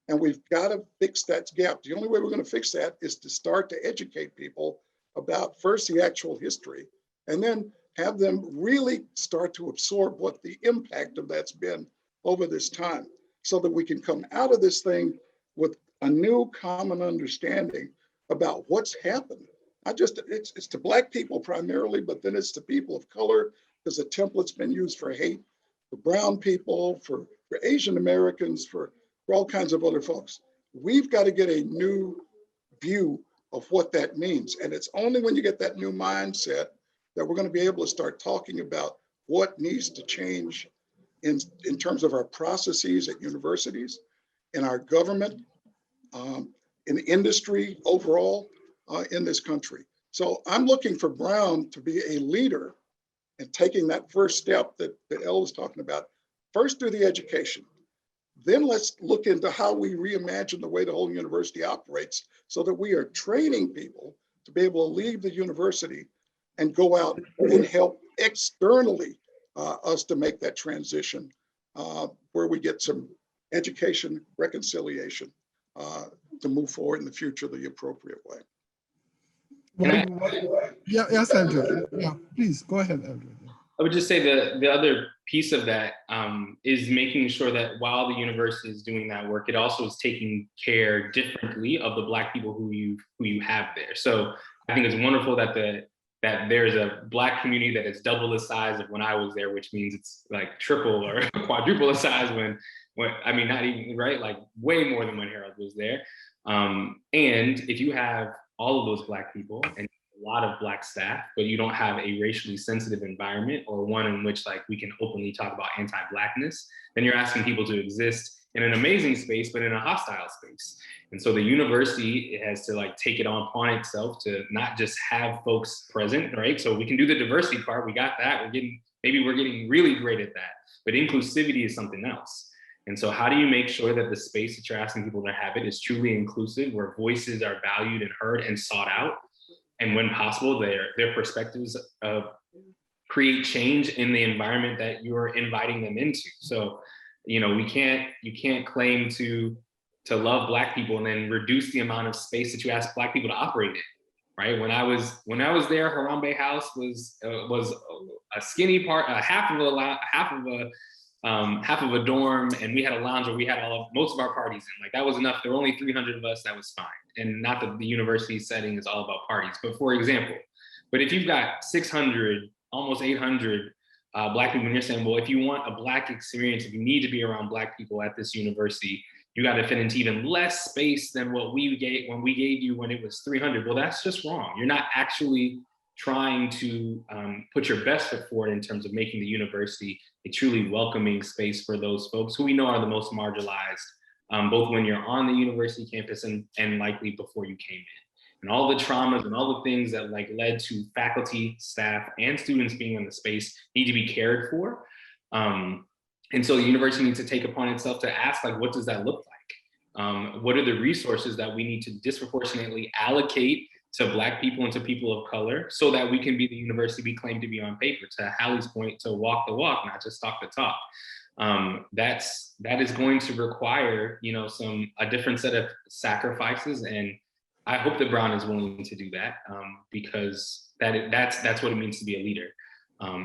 And we've got to fix that gap. The only way we're going to fix that is to start to educate people about first the actual history, and then have them really start to absorb what the impact of that's been over this time, so that we can come out of this thing with a new common understanding about what's happened. Not just, it's to Black people primarily, but then it's to people of color, because the template's been used for hate, for brown people, for Asian Americans, for all kinds of other folks. We've got to get a new view of what that means. And it's only when you get that new mindset that we're going to be able to start talking about what needs to change in terms of our processes at universities, in our government, in industry overall, in this country. So I'm looking for Brown to be a leader in taking that first step that Elle was talking about. First, do the education. Then let's look into how we reimagine the way the whole university operates, so that we are training people to be able to leave the university and go out and help externally us to make that transition, where we get some education, reconciliation to move forward in the future the appropriate way. Yeah, yes, Andrew. Yeah, please go ahead, Andrew. I would just say the other piece of that is making sure that while the university is doing that work, it also is taking care differently of the Black people who you have there. So I think it's wonderful that that there's a Black community that is double the size of when I was there, which means it's like triple or quadruple the size when I mean, not even, right? Like way more than when Harold was there. And if you have all of those Black people and a lot of Black staff, but you don't have a racially sensitive environment, or one in which like we can openly talk about anti-Blackness, then you're asking people to exist in an amazing space, but in a hostile space. And so the university has to like take it upon itself to not just have folks present, right? So we can do the diversity part, we got that, maybe we're getting really great at that, but inclusivity is something else. And so how do you make sure that the space that you're asking people to inhabit is truly inclusive, where voices are valued and heard and sought out? And when possible, their perspectives create change in the environment that you're inviting them into. So, you know, you can't claim to love Black people and then reduce the amount of space that you ask Black people to operate in, right? When I was there, Harambe House was a skinny part, half of a dorm, and we had a lounge where we had most of our parties in. Like that was enough. There were only 300 of us, that was fine. And not that the university setting is all about parties, but for example, but if you've got 600, almost 800 Black people, and you're saying, well, if you want a Black experience, if you need to be around Black people at this university, you got to fit into even less space than what we gave you when it was 300. Well, that's just wrong. You're not actually trying to put your best foot forward in terms of making the university a truly welcoming space for those folks who we know are the most marginalized, both when you're on the university campus and likely before you came in. And all the traumas and all the things that like led to faculty, staff, and students being in the space need to be cared for. And so the university needs to take upon itself to ask, like, what does that look like? What are the resources that we need to disproportionately allocate to Black people and to people of color, so that we can be the university we claim to be on paper? To Hallie's point, to walk the walk, not just talk the talk. That is going to require, you know, a different set of sacrifices, and I hope that Brown is willing to do that, because that's what it means to be a leader.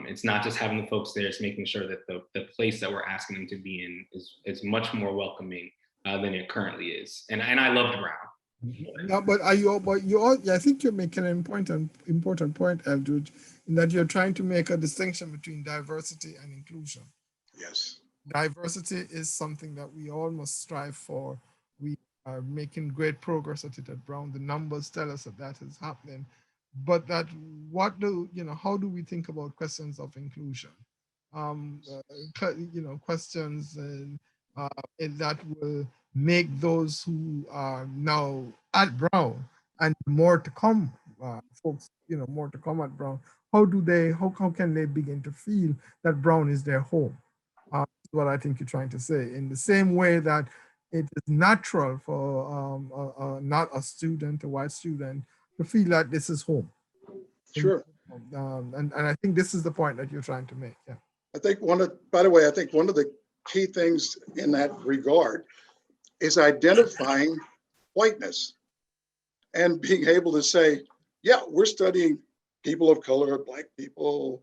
It's not just having the folks there; it's making sure that the place that we're asking them to be in is much more welcoming than it currently is. And I loved Brown. Yeah, but I think you're making an important point, Eldridge, in that you're trying to make a distinction between diversity and inclusion. Yes. Diversity is something that we all must strive for. We are making great progress at it at Brown. The numbers tell us that is happening. But how do we think about questions of inclusion? Questions that will make those who are now at Brown, and more to come, folks, more to come at Brown. How can they begin to feel that Brown is their home? Is what I think you're trying to say. In the same way that it is natural for not a white student, to feel that this is home. Sure. And I think this is the point that you're trying to make. Yeah. I think by the way, I think one of the key things in that regard is identifying whiteness and being able to say, yeah, we're studying people of color, Black people,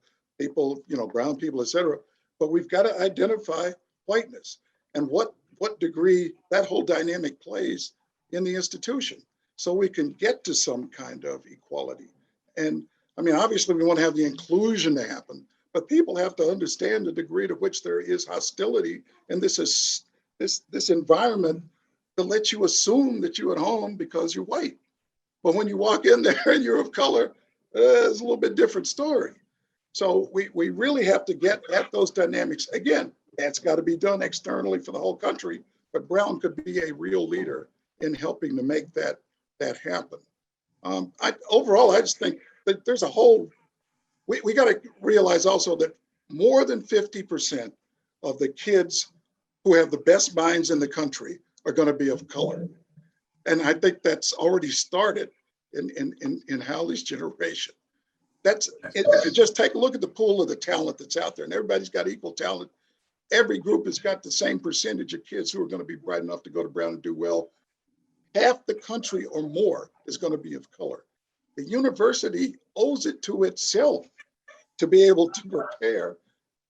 brown people, et cetera, but we've got to identify whiteness and what degree that whole dynamic plays in the institution so we can get to some kind of equality. And I mean, obviously we want to have the inclusion to happen, but people have to understand the degree to which there is hostility and this environment to let you assume that you're at home because you're white. But when you walk in there and you're of color, it's a little bit different story. So we really have to get at those dynamics. Again, that's got to be done externally for the whole country, but Brown could be a real leader in helping to make that happen. Overall, I just think that there's a whole, we got to realize also that more than 50% of the kids who have the best minds in the country are going to be of color. And I think that's already started in Harley's generation. If you just take a look at the pool of the talent that's out there, and everybody's got equal talent, every group has got the same percentage of kids who are going to be bright enough to go to Brown and do well. Half the country or more is going to be of color. The university owes it to itself to be able to prepare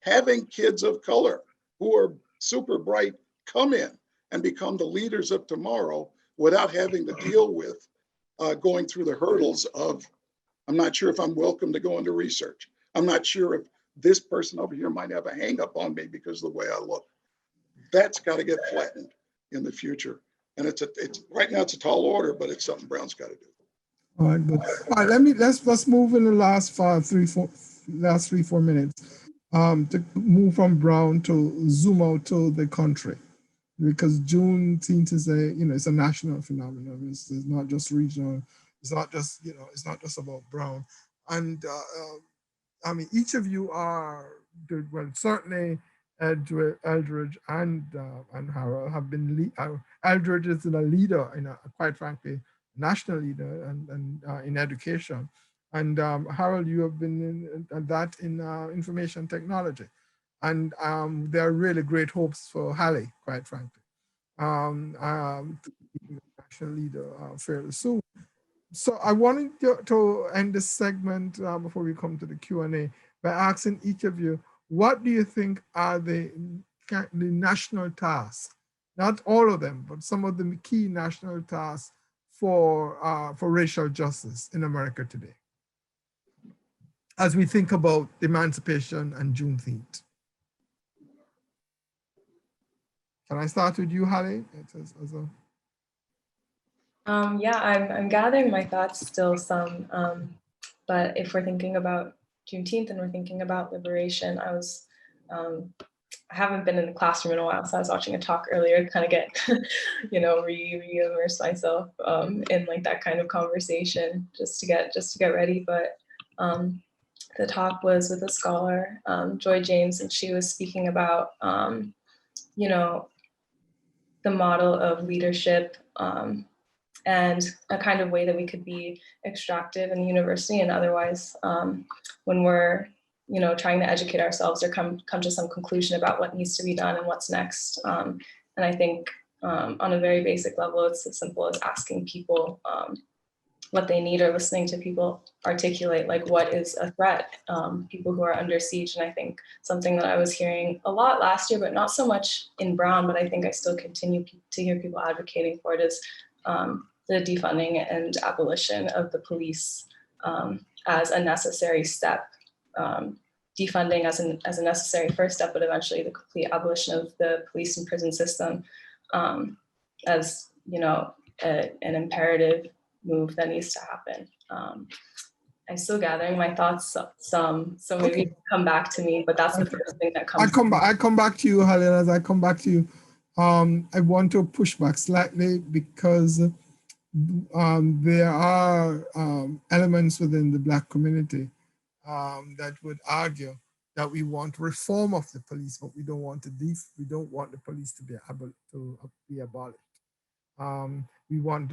having kids of color who are super bright come in and become the leaders of tomorrow without having to deal with going through the hurdles of, I'm not sure if I'm welcome to go into research. I'm not sure if this person over here might have a hang up on me because of the way I look. That's got to get flattened in the future. And it's right now it's a tall order, but it's something Brown's got to do. All right, good. All right, let's move in the last 3-4 minutes to move from Brown to zoom out to the country, because Juneteenth is it's a national phenomenon. It's not just regional. It's not just about Brown. And I mean, each of you are, well, certainly Eldridge and Harold have been, Eldridge is a leader, quite frankly, national leader and in education. And Harold, you have been in information technology. And there are really great hopes for Harley, quite frankly, to be national leader fairly soon. So I wanted to end this segment before we come to the Q&A by asking each of you, what do you think are the national tasks? Not all of them, but some of the key national tasks for racial justice in America today, as we think about emancipation and Juneteenth. Can I start with you, Harley? Yeah, I'm gathering my thoughts still some, but if we're thinking about Juneteenth and we're thinking about liberation, I haven't been in the classroom in a while, so I was watching a talk earlier to kind of get, re-immerse myself in like that kind of conversation just to get ready. But the talk was with a scholar, Joy James, and she was speaking about, the model of leadership and a kind of way that we could be extractive in the university and otherwise when we're trying to educate ourselves or come to some conclusion about what needs to be done and what's next. And I think on a very basic level, it's as simple as asking people what they need or listening to people articulate like what is a threat, people who are under siege. And I think something that I was hearing a lot last year, but not so much in Brown, but I think I still continue to hear people advocating for it, is the defunding and abolition of the police as a necessary step. Defunding as a necessary first step, but eventually the complete abolition of the police and prison system as an imperative move that needs to happen. I'm still gathering my thoughts some, so maybe okay. Come back to me, but that's the first thing that comes. I come back to you, Helen. As I come back to you, I want to push back slightly because there are elements within the Black community that would argue that we want reform of the police, but we don't want the police to be abolished. We want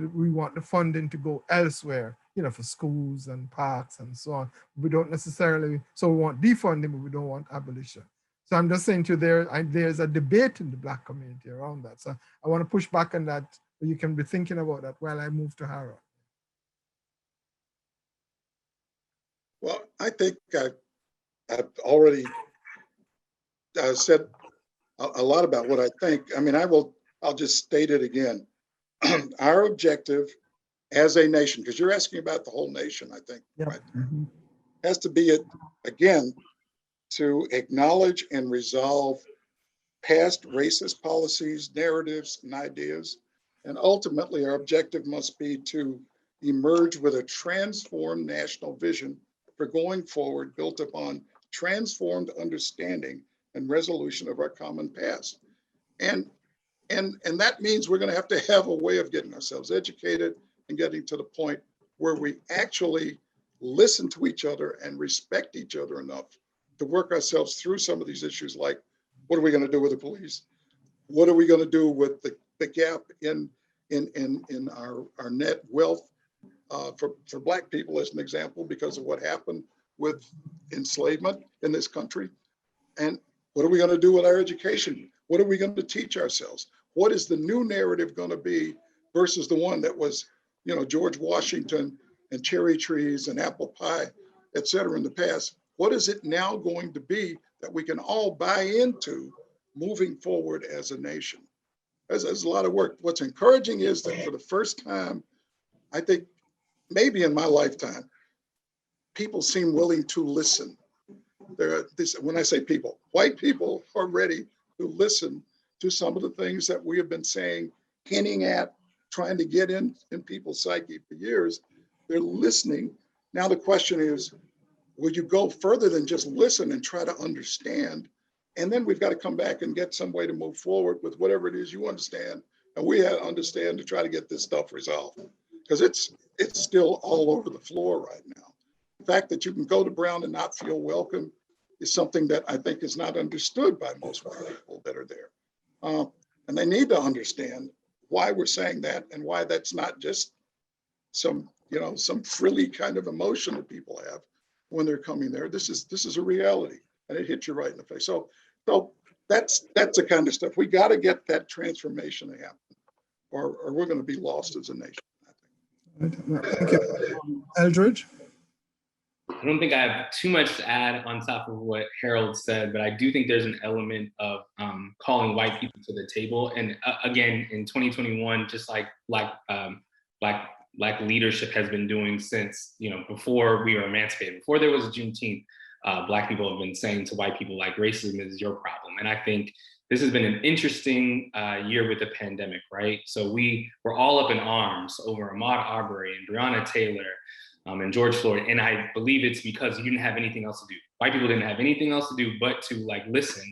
the funding to go elsewhere for schools and parks and so on. We don't necessarily, so we want defunding, but we don't want abolition. So I'm just saying to you, there's a debate in the Black community around that. So I want to push back on that, but you can be thinking about that while I move to Harold. Well, I think I've already said a lot about what I think. I mean, I'll just state it again. Our objective as a nation, because you're asking about the whole nation, I think, Yep. right? Has to be, again, to acknowledge and resolve past racist policies, narratives, and ideas. And ultimately, our objective must be to emerge with a transformed national vision for going forward, built upon transformed understanding and resolution of our common past. And that means we're going to have a way of getting ourselves educated and getting to the point where we actually listen to each other and respect each other enough to work ourselves through some of these issues, like what are we going to do with the police? What are we going to do with the gap in our net wealth for Black people, as an example, because of what happened with enslavement in this country? And what are we going to do with our education? What are we going to teach ourselves? What is the new narrative going to be versus the one that was, George Washington and cherry trees and apple pie, et cetera, in the past? What is it now going to be that we can all buy into moving forward as a nation? There's a lot of work. What's encouraging is that for the first time, I think maybe in my lifetime, people seem willing to listen. When I say people, white people are ready to listen to some of the things that we have been saying, hinting at, trying to get in people's psyche for years. They're listening. Now the question is, will you go further than just listen and try to understand? And then we've got to come back and get some way to move forward with whatever it is you understand. And we have to understand to try to get this stuff resolved, because it's still all over the floor right now. The fact that you can go to Brown and not feel welcome is something that I think is not understood by most white people that are there. And they need to understand why we're saying that and why that's not just some frilly kind of emotion that people have when they're coming there. This is a reality, and it hits you right in the face. So that's the kind of stuff. We got to get that transformation to happen, or we're going to be lost as a nation, I think. Thank you. Eldridge? I don't think I have too much to add on top of what Harold said, but I do think there's an element of calling white people to the table. And again, in 2021, just like Black leadership has been doing since, before we were emancipated, before there was a Juneteenth, Black people have been saying to white people, like, racism is your problem. And I think this has been an interesting year with the pandemic, right? So we were all up in arms over Ahmaud Arbery and Breonna Taylor and George Floyd. And I believe it's because you didn't have anything else to do. White people didn't have anything else to do but to listen,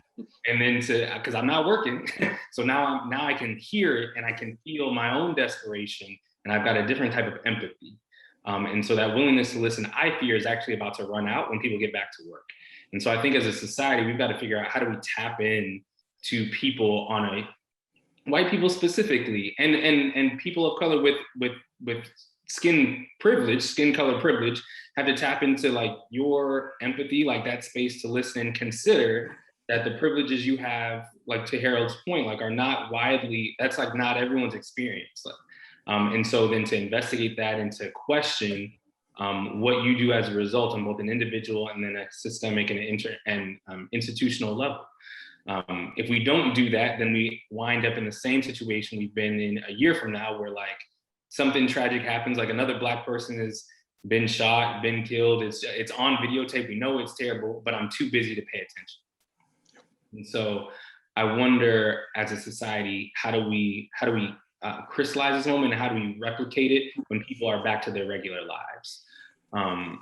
and then because I'm not working. So now I can hear it and I can feel my own desperation, and I've got a different type of empathy. And so that willingness to listen, I fear, is actually about to run out when people get back to work. And so I think as a society, we've got to figure out, how do we tap in to people white people specifically, and people of color with skin color privilege, have to tap into your empathy, that space to listen and consider that the privileges you have, to Harold's point, are not widely, that's not everyone's experience. And so then to investigate that and to question what you do as a result on both an individual and then a systemic and institutional level. If we don't do that, then we wind up in the same situation we've been in a year from now, where something tragic happens, another Black person has been shot, been killed. It's on videotape. We know it's terrible, but I'm too busy to pay attention. And so I wonder, as a society, how do we crystallize this moment, and how do we replicate it when people are back to their regular lives? And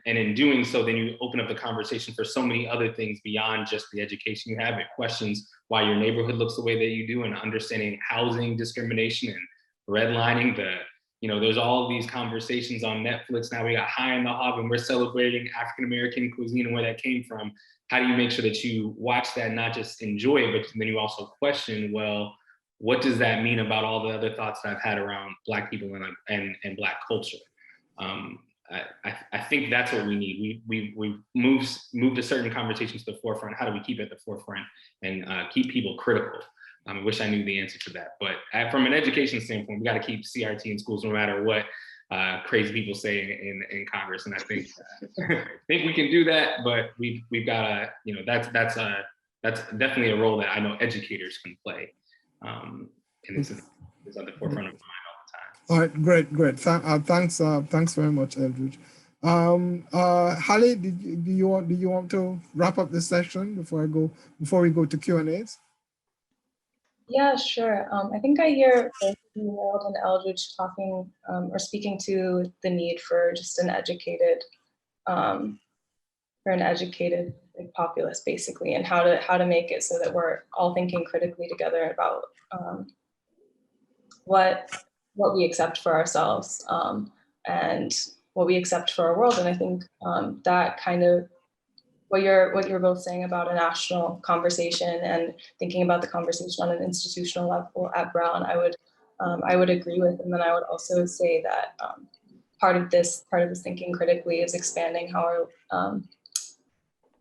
in doing so, then you open up the conversation for so many other things beyond just the education you have. It questions why your neighborhood looks the way that you do, and understanding housing discrimination and redlining. There's all these conversations on Netflix now. We got High in the Hog, and we're celebrating African-American cuisine and where that came from. How do you make sure that you watch that, not just enjoy it, but then you also question, well, what does that mean about all the other thoughts that I've had around Black people and Black culture? I think that's what we need. We've moved a certain conversations to the forefront. How do we keep it at the forefront and keep people critical? I wish I knew the answer to that. But from an education standpoint, we got to keep CRT in schools no matter what crazy people say in Congress. And I think we can do that. But we've got to, that's definitely a role that I know educators can play. And it's at the forefront of my mind all the time. All right, great. Thanks very much, Eldridge. Harley, do you want to wrap up this session before we go to Q&As? Yeah, sure. I think I hear both Harold and Eldridge talking or speaking to the need for just an educated like, populace, basically, and how to make it so that we're all thinking critically together about what we accept for ourselves and what we accept for our world. And I think that kind of what you're both saying about a national conversation and thinking about the conversation on an institutional level at Brown, I would agree with. And then I would also say that part of this thinking critically is expanding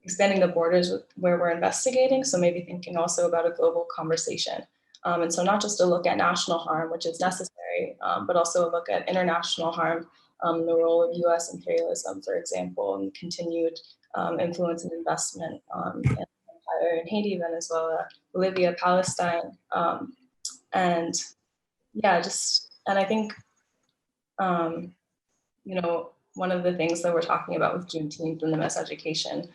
expanding the borders where we're investigating. So maybe thinking also about a global conversation. And so not just a look at national harm, which is necessary, but also a look at international harm, the role of US imperialism, for example, and continued influence and investment in Empire in Haiti, Venezuela, Bolivia, Palestine. And yeah, and I think, one of the things that we're talking about with Juneteenth and the miseducation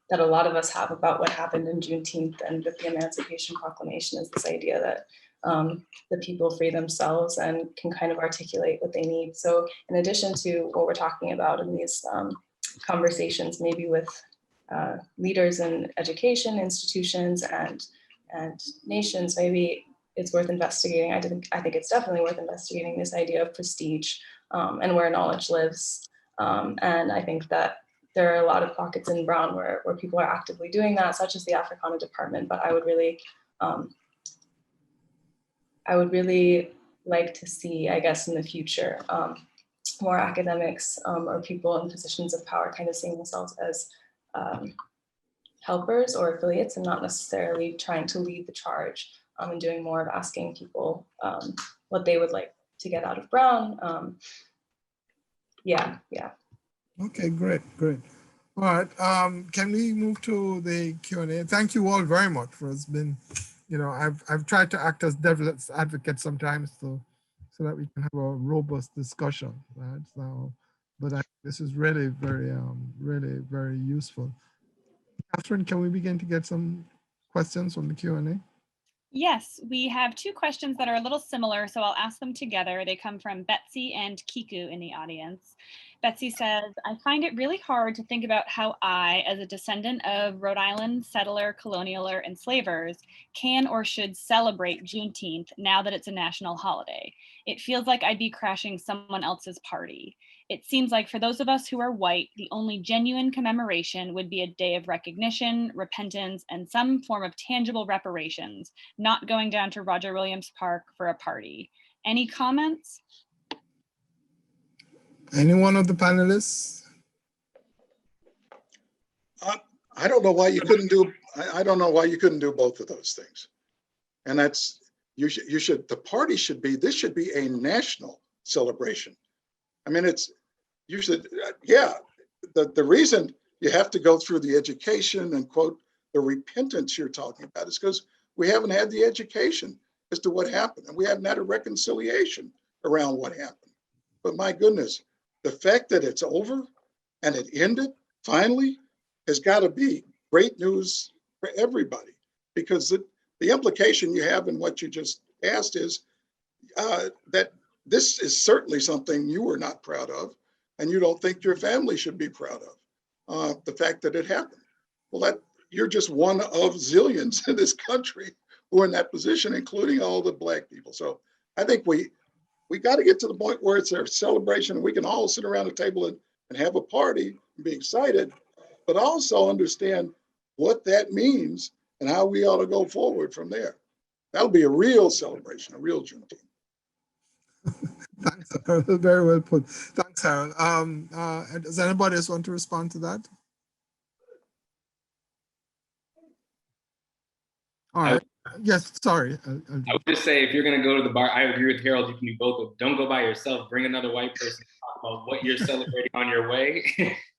that a lot of us have about what happened in Juneteenth and with the Emancipation Proclamation is this idea that the people free themselves and can kind of articulate what they need. So in addition to what we're talking about in these conversations, maybe with leaders in education institutions and nations, maybe it's worth investigating. I think it's definitely worth investigating this idea of prestige and where knowledge lives. And I think that there are a lot of pockets in Brown where people are actively doing that, such as the Africana department. But I would really like to see, I guess, in the future, more academics or people in positions of power kind of seeing themselves as helpers or affiliates and not necessarily trying to lead the charge and doing more of asking people what they would like to get out of Brown. Yeah. Okay, great. All right, can we move to the Q&A? Thank you all very much for it's been, I've tried to act as devil's advocate sometimes so that we can have a robust discussion, right? So, but this is really really very useful. Catherine, can we begin to get some questions from the Q&A? Yes, we have two questions that are a little similar, so I'll ask them together. They come from Betsy and Kiku in the audience. Betsy says, I find it really hard to think about how I, as a descendant of Rhode Island settler, colonialer, and enslavers, can or should celebrate Juneteenth now that it's a national holiday. It feels like I'd be crashing someone else's party. It seems like for those of us who are white, the only genuine commemoration would be a day of recognition, repentance, and some form of tangible reparations, not going down to Roger Williams Park for a party. Any comments? Any one of the panelists? I don't know why you couldn't do. I don't know why you couldn't do both of those things. And that's you should. The party should be. This should be a national celebration. I mean, you should. Yeah. The reason you have to go through the education and quote the repentance you're talking about is because we haven't had the education as to what happened, and we haven't had a reconciliation around what happened. But my goodness, the fact that it's over and it ended finally has got to be great news for everybody, because the implication you have in what you just asked is that this is certainly something you were not proud of, and you don't think your family should be proud of, the fact that it happened. Well, you're just one of zillions in this country who are in that position, including all the Black people. So I think we got to get to the point where it's a celebration and we can all sit around the table and have a party and be excited, but also understand what that means and how we ought to go forward from there. That'll be a real celebration, a real Juneteenth. Thanks, Harold. Very well put. Thanks, Harold. Does anybody else want to respond to that? All right. Yes, sorry. I would just say, if you're going to go to the bar, I agree with Harold, you can do both, but don't go by yourself. Bring another white person to talk about what you're celebrating on your way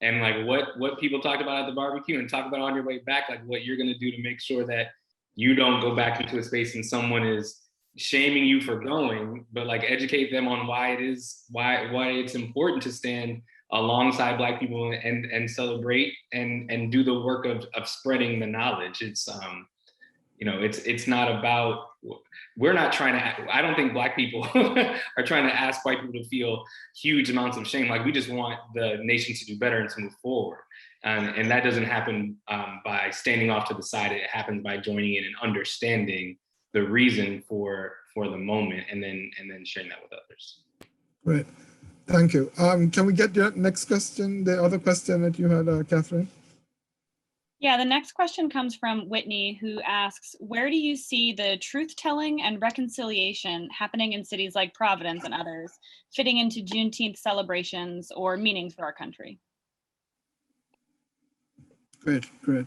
and like what people talked about at the barbecue, and talk about on your way back, like what you're going to do to make sure that you don't go back into a space and someone is shaming you for going, but like educate them on why it's important to stand alongside Black people and celebrate and do the work of spreading the knowledge. It's it's not about, we're not trying to, I don't think Black people are trying to ask white people to feel huge amounts of shame. Like, we just want the nation to do better and to move forward. And that doesn't happen by standing off to the side. It happens by joining in and understanding the reason for the moment, and then sharing that with others. Right. Thank you. Can we get your next question, the other question that you had, Catherine? Yeah, the next question comes from Whitney, who asks, where do you see the truth-telling and reconciliation happening in cities like Providence and others fitting into Juneteenth celebrations or meanings for our country? Great, great.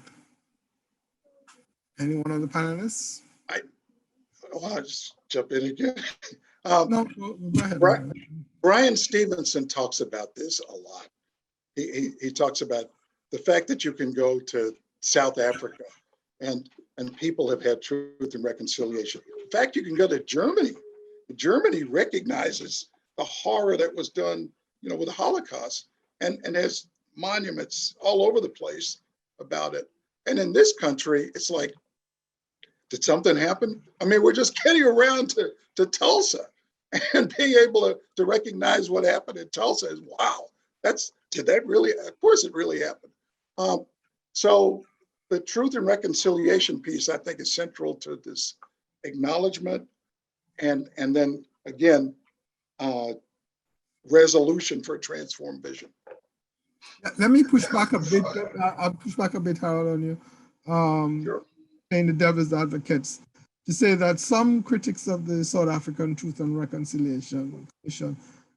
Any one of the panelists? I'll just jump in again. No, go ahead. Brian Stevenson talks about this a lot. He talks about the fact that you can go to South Africa and people have had truth and reconciliation. In fact, you can go to Germany. Germany recognizes the horror that was done, with the Holocaust, and has monuments all over the place about it. And in this country, it's like, did something happen? I mean, we're just getting around to Tulsa, and being able to recognize what happened in Tulsa is, wow, did that really, of course it really happened. So the truth and reconciliation piece, I think, is central to this acknowledgement, and then again, resolution for a transformed vision. Let me push back a bit. I'll push back a bit, Harold, on you. Sure. Playing the devil's advocates, to say that some critics of the South African Truth and Reconciliation Commission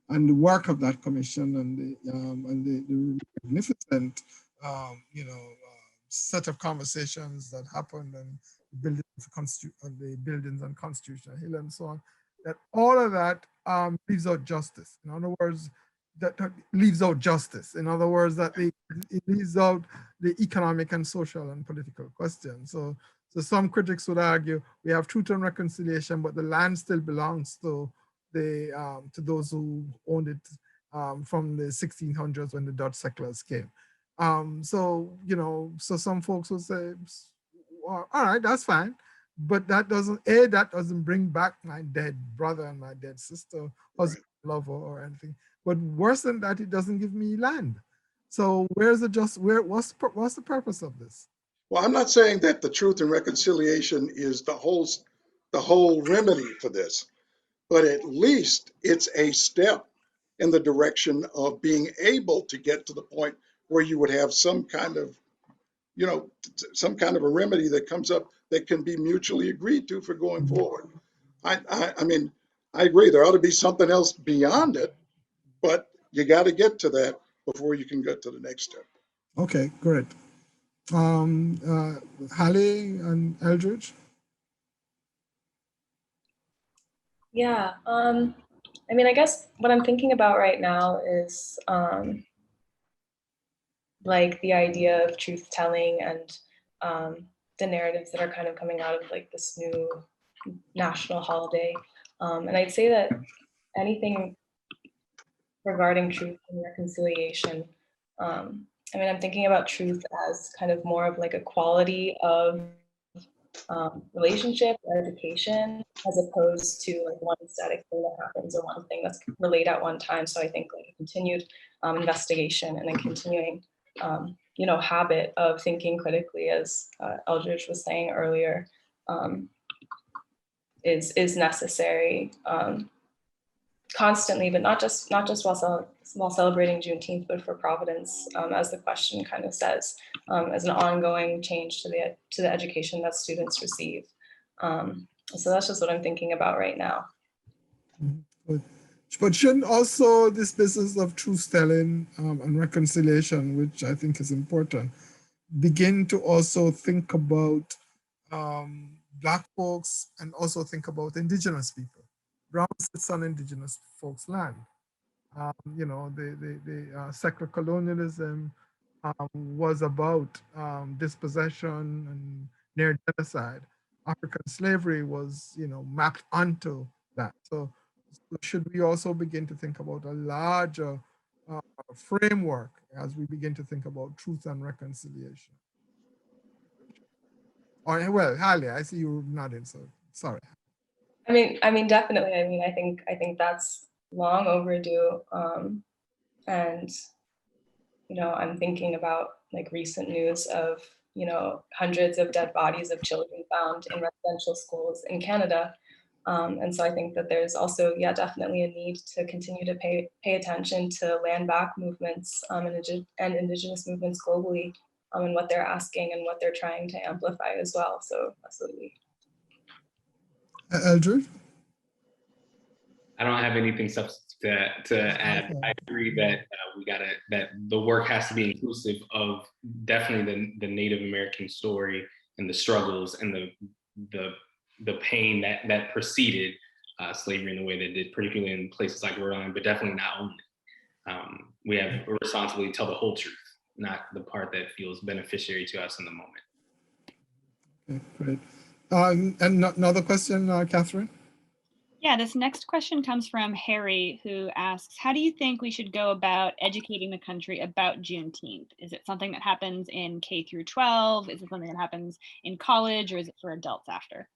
and the work of that commission and the magnificent set of conversations that happened and the buildings on Constitution Hill and so on, that all of that leaves out justice. In other words, that leaves out justice. In other words, that it leaves out the economic and social and political questions. So some critics would argue we have truth and reconciliation, but the land still belongs to those who owned it from the 1600s when the Dutch settlers came. So some folks would say, well, all right, that's fine, but that doesn't bring back my dead brother and my dead sister, husband, lover, or anything. But worse than that, it doesn't give me land. So what's the purpose of this? Well, I'm not saying that the truth and reconciliation is the whole remedy for this, but at least it's a step in the direction of being able to get to the point where you would have some kind of a remedy that comes up that can be mutually agreed to for going forward. I mean, I agree, there ought to be something else beyond it, but you got to get to that before you can get to the next step. Okay, great. Harley and Eldridge? Yeah, I mean, I guess what I'm thinking about right now is like the idea of truth telling and the narratives that are kind of coming out of like this new national holiday. And I'd say that anything regarding truth and reconciliation, I mean, I'm thinking about truth as kind of more of like a quality of relationship or education, as opposed to like one static thing that happens or one thing that's relayed at one time. So I think like a continued investigation and a continuing habit of thinking critically, as Eldridge was saying earlier, is necessary constantly, but not just while celebrating Juneteenth, but for Providence, as the question kind of says, as an ongoing change to the education that students receive. So that's just what I'm thinking about right now. But shouldn't also this business of truth telling and reconciliation, which I think is important, begin to also think about Black folks and also think about Indigenous people? Brown sits on Indigenous folks' land. You know, the secular colonialism was about dispossession and near genocide. African slavery was, you know, mapped onto that. So should we also begin to think about a larger framework as we begin to think about truth and reconciliation? Or, well, Harley, I see you nodding, so sorry. I mean, definitely. I think that's long overdue. And you know, I'm thinking about like recent news of, you know, hundreds of dead bodies of children found in residential schools in Canada. And so I think that there's also, yeah, definitely a need to continue to pay attention to land back movements and Indigenous movements globally, and what they're asking and what they're trying to amplify as well. So absolutely. Eldred? I don't have anything substantive to add. I agree that that the work has to be inclusive of definitely the Native American story and the struggles and the pain that preceded slavery in the way that it did, particularly in places like Rhode Island, but definitely not only. We have a responsibility to tell the whole truth, not the part that feels beneficiary to us in the moment. Okay, great. And another question, Catherine? Yeah, this next question comes from Harry, who asks, how do you think we should go about educating the country about Juneteenth? Is it something that happens in K through 12? Is it something that happens in college, or is it for adults after?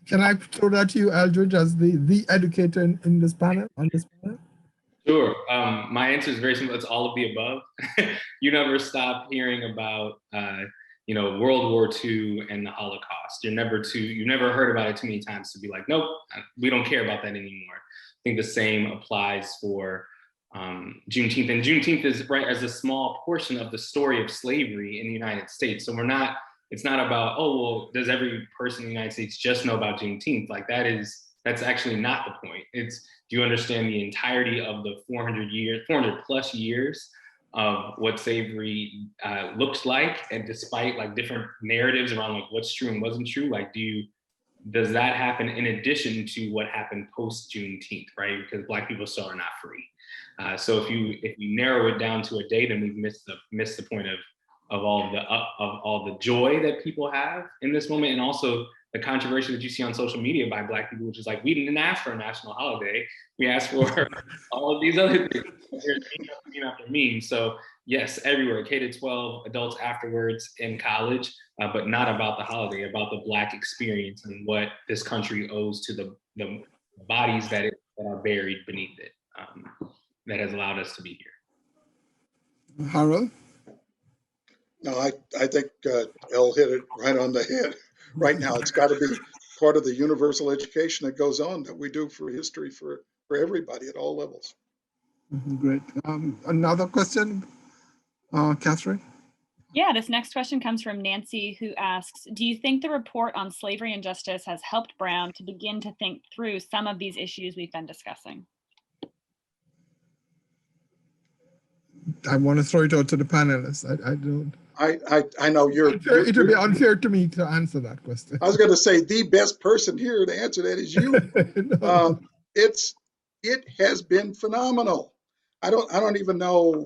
Can I throw that to you, Eldridge, as the educator in this panel, on this panel? Sure. My answer is very simple. It's all of the above. You never stop hearing about you know, World War II and the Holocaust. You've never heard about it too many times to be like, nope, we don't care about that anymore. I think the same applies for Juneteenth. And Juneteenth is right as a small portion of the story of slavery in the United States. So it's not about, oh, well, does every person in the United States just know about Juneteenth? Like that's actually not the point. It's, do you understand the entirety of the 400 plus years of what slavery looks like, and despite like different narratives around like what's true and wasn't true, like does that happen in addition to what happened post Juneteenth, right? Because Black people still are not free. So if you narrow it down to a day, then we've missed the point of all the joy that people have in this moment, and also the controversy that you see on social media by Black people, which is like, we didn't ask for a national holiday. We asked for all of these other things. After meme. So yes, everywhere, K to 12, adults afterwards, in college, but not about the holiday, about the Black experience and what this country owes to the bodies that are buried beneath it, that has allowed us to be here. Harold? No, I think Elle hit it right on the head. Right now, it's got to be part of the universal education that goes on that we do for history for everybody at all levels. Great. Another question, Catherine? Yeah, this next question comes from Nancy, who asks, do you think the report on slavery and justice has helped Brown to begin to think through some of these issues we've been discussing? I want to throw it out to the panelists. I don't. I know it would be unfair to me to answer that question. I was going to say the best person here to answer that is you. No. It has been phenomenal. I don't even know.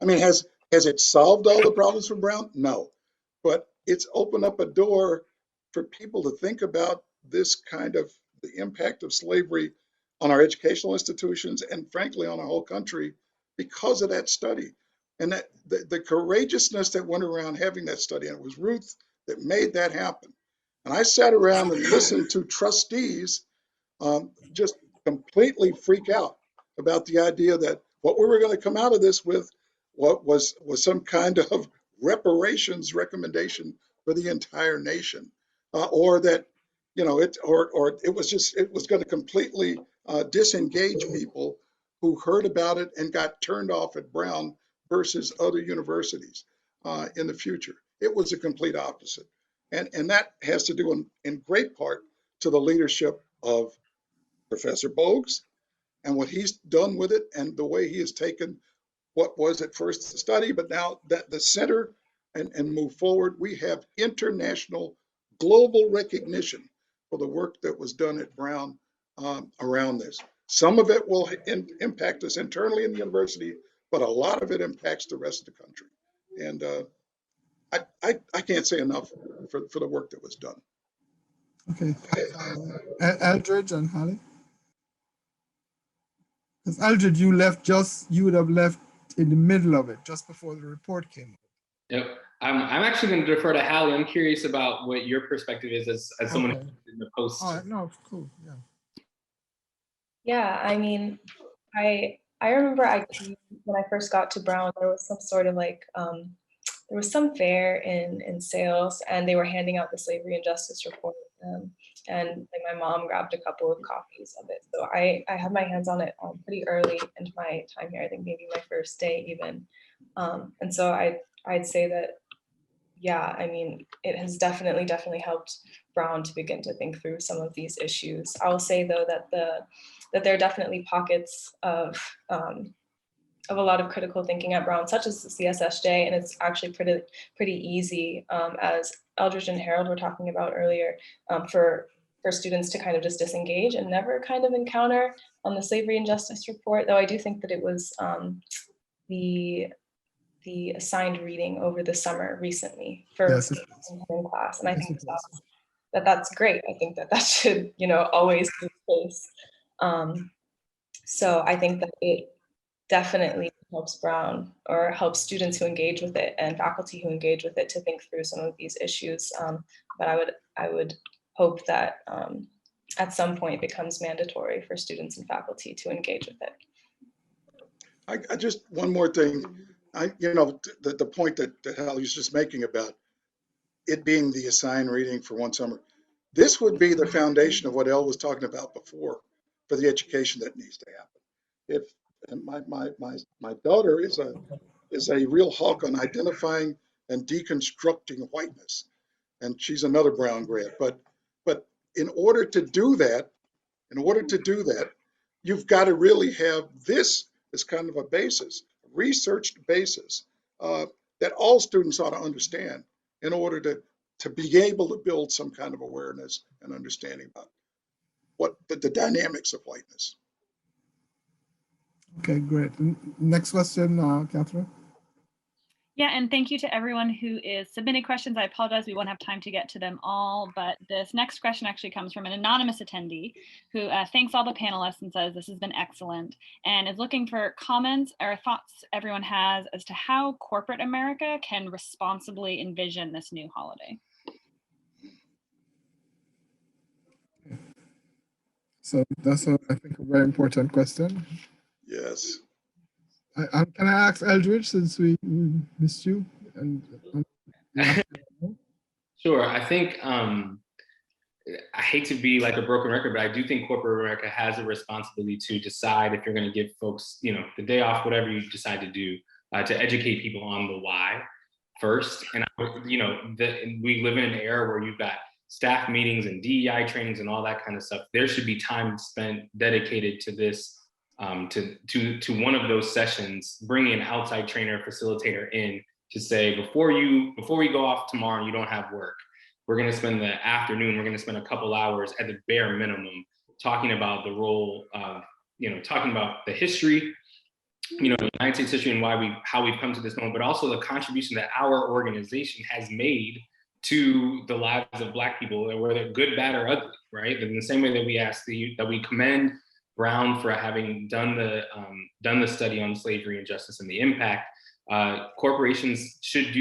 I mean, has it solved all the problems for Brown? No, but it's opened up a door for people to think about this kind of the impact of slavery on our educational institutions and frankly on our whole country because of that study. And that the courageousness that went around having that study, and it was Ruth that made that happen. And I sat around and listened to trustees just completely freak out about the idea that what we were going to come out of this with what was some kind of reparations recommendation for the entire nation, or that, you know, it was going to completely disengage people who heard about it and got turned off at Brown versus other universities in the future. It was a complete opposite. And that has to do in great part to the leadership of Professor Bogues and what he's done with it and the way he has taken what was at first a study, but now that the center and move forward. We have international global recognition for the work that was done at Brown around this. Some of it will impact us internally in the university, but a lot of it impacts the rest of the country. And I can't say enough for the work that was done. Okay. Eldridge and Harley? Because Eldridge, you would have left in the middle of it, just before the report came out. Yep. I'm actually going to defer to Hallie. I'm curious about what your perspective is as someone who's in the post. All right, no, cool, yeah. Yeah, I mean, I remember when I first got to Brown, there was some sort of like, there was some fair in sales, and they were handing out the Slavery and Justice report. And like, my mom grabbed a couple of copies of it. So I had my hands on it pretty early into my time here, I think maybe my first day even. And so I'd say that, yeah, I mean, it has definitely helped Brown to begin to think through some of these issues. I will say though that there are definitely pockets of a lot of critical thinking at Brown, such as the CSSJ, and it's actually pretty easy, as Eldridge and Harold were talking about earlier, for students to kind of just disengage and never kind of encounter on the Slavery and Justice report. Though I do think that it was the assigned reading over the summer recently for in class, and I think that's great. I think that should, always be the case. So I think that it definitely helps Brown, or helps students who engage with it and faculty who engage with it, to think through some of these issues. But I would hope that at some point it becomes mandatory for students and faculty to engage with it. I just, one more thing. The point that Hallie was just making about it being the assigned reading for one summer, this would be the foundation of what Elle was talking about before for the education that needs to happen. If my daughter is a real hawk on identifying and deconstructing whiteness, and she's another Brown grad. But in order to do that, you've got to really have this as kind of a basis, researched basis, that all students ought to understand in order to be able to build some kind of awareness and understanding about what the dynamics of whiteness. Okay, great. Next question, Catherine. Yeah, and thank you to everyone who is submitting questions. I apologize, we won't have time to get to them all, but this next question actually comes from an anonymous attendee who thanks all the panelists and says this has been excellent, and is looking for comments or thoughts everyone has as to how corporate America can responsibly envision this new holiday. So that's, I think, a very important question. Yes. Can I ask Eldridge, since we missed you? Sure. I think I hate to be like a broken record, but I do think corporate America has a responsibility to decide if you're going to give folks, the day off, whatever you decide to do, to educate people on the why first. And we live in an era where you've got staff meetings and DEI trainings and all that kind of stuff. There should be time spent dedicated to this, to one of those sessions, bringing an outside trainer, facilitator in to say, before we go off tomorrow and you don't have work, we're going to spend the afternoon, we're going to spend a couple hours at the bare minimum talking about the role of, talking about the history, the United States history and how we've come to this moment, but also the contribution that our organization has made to the lives of Black people, whether good, bad, or ugly, right? In the same way that we commend Brown for having done the study on slavery and justice and the impact, corporations should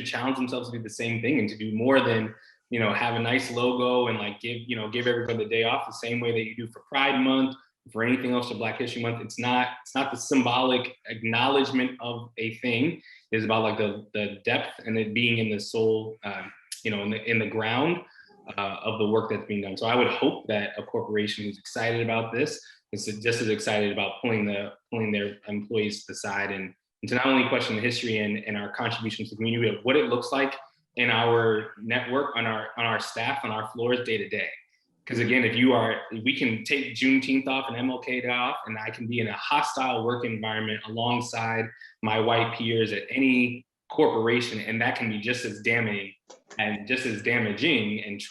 challenge themselves to do the same thing and to do more than have a nice logo and give everybody the day off the same way that you do for Pride Month, for anything else for Black History Month. It's not the symbolic acknowledgement of a thing. It's about the depth and it being in the soul, in the ground of the work that's being done. So I would hope that a corporation who's excited about this is just as excited about pulling their employees to the side and to not only question the history and our contributions to the community of what it looks like in our network, on our staff, on our floors day to day. Because again, we can take Juneteenth off and MLK Day off, and I can be in a hostile work environment alongside my white peers at any corporation, and that can be just as damning and just as damaging and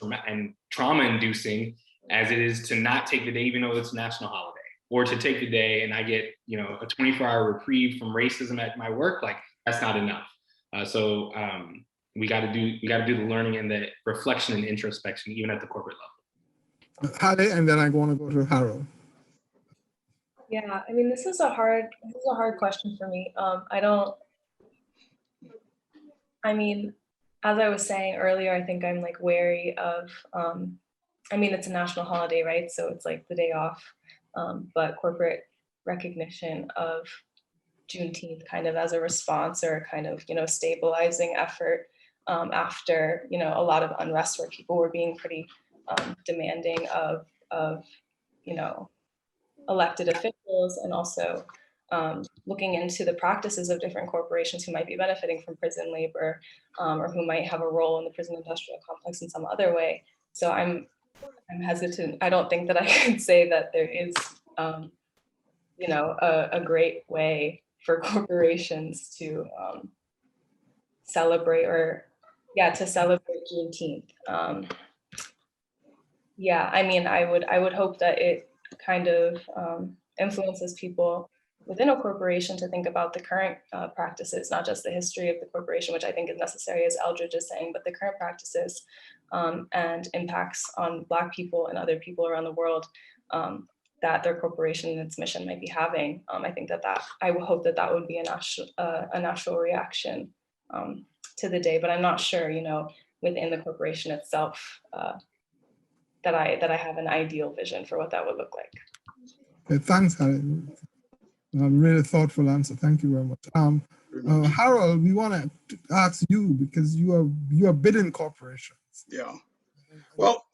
trauma-inducing as it is to not take the day, even though it's a national holiday, or to take the day and I get a 24-hour reprieve from racism at my work. Like, that's not enough. So we got to do the learning and the reflection and introspection, even at the corporate level. Harley, and then I want to go to Harold. Yeah, I mean, this is a hard question for me. As I was saying earlier, I think I'm like wary of, it's a national holiday, right? So it's like the day off, but corporate recognition of Juneteenth kind of as a response or kind of, stabilizing effort after, a lot of unrest where people were being pretty demanding of elected officials, and also looking into the practices of different corporations who might be benefiting from prison labor, or who might have a role in the prison industrial complex in some other way. So I'm hesitant. I don't think that I could say that there is, a great way for corporations to celebrate Juneteenth. I would hope that it kind of influences people within a corporation to think about the current practices, not just the history of the corporation, which I think is necessary, as Eldridge is saying, but the current practices and impacts on Black people and other people around the world that their corporation and its mission might be having. I think I would hope that would be a natural reaction to the day, but I'm not sure, within the corporation itself, that I have an ideal vision for what that would look like. Okay, thanks, Harry. Really thoughtful answer. Thank you very much. Harold, we want to ask you, because you are bidding corporations. Yeah. Well,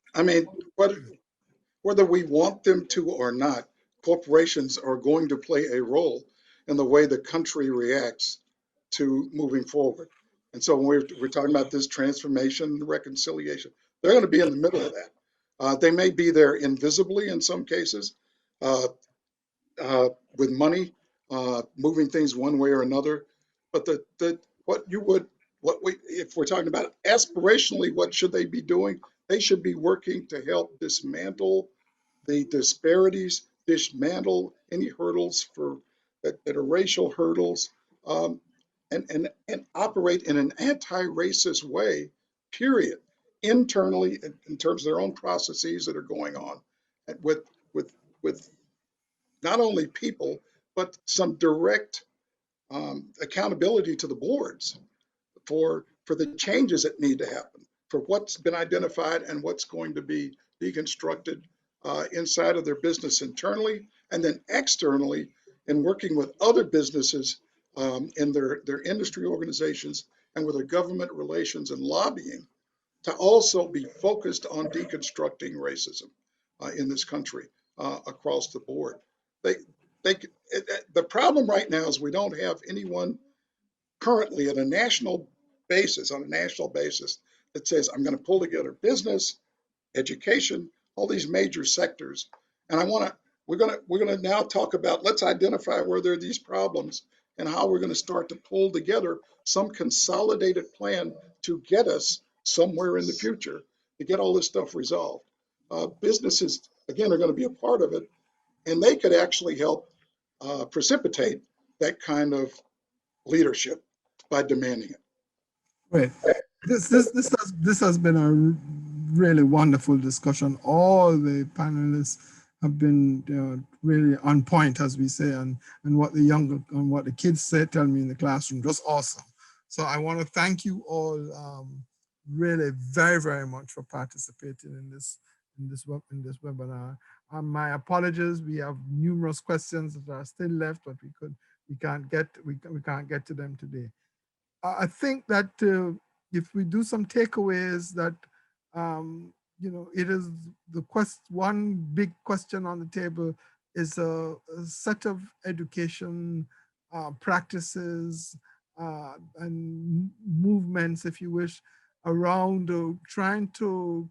whether we want them to or not, corporations are going to play a role in the way the country reacts to moving forward. And so when we're talking about this transformation, reconciliation, they're going to be in the middle of that. They may be there invisibly in some cases, with money, moving things one way or another. But if we're talking about aspirationally, what should they be doing? They should be working to help dismantle the disparities, dismantle any hurdles that are racial hurdles, and operate in an anti-racist way, period, internally in terms of their own processes that are going on, with not only people, but some direct accountability to the boards for the changes that need to happen, for what's been identified and what's going to be deconstructed inside of their business internally, and then externally in working with other businesses in their industry organizations and with their government relations and lobbying, to also be focused on deconstructing racism in this country across the board. The problem right now is we don't have anyone currently on a national basis that says, I'm going to pull together business, education, all these major sectors. And we're going to now talk about, let's identify where there are these problems and how we're going to start to pull together some consolidated plan to get us somewhere in the future to get all this stuff resolved. Businesses, again, are going to be a part of it, and they could actually help precipitate that kind of leadership by demanding it. Right. This has been a really wonderful discussion. All the panelists have been really on point, as we say, and what the kids say, tell me in the classroom, just awesome. So I want to thank you all really very, very much for participating in this webinar. My apologies. We have numerous questions that are still left, but we can't get to them today. I think that if we do some takeaways, that it is one big question on the table is a set of education practices and movements, if you wish, around trying to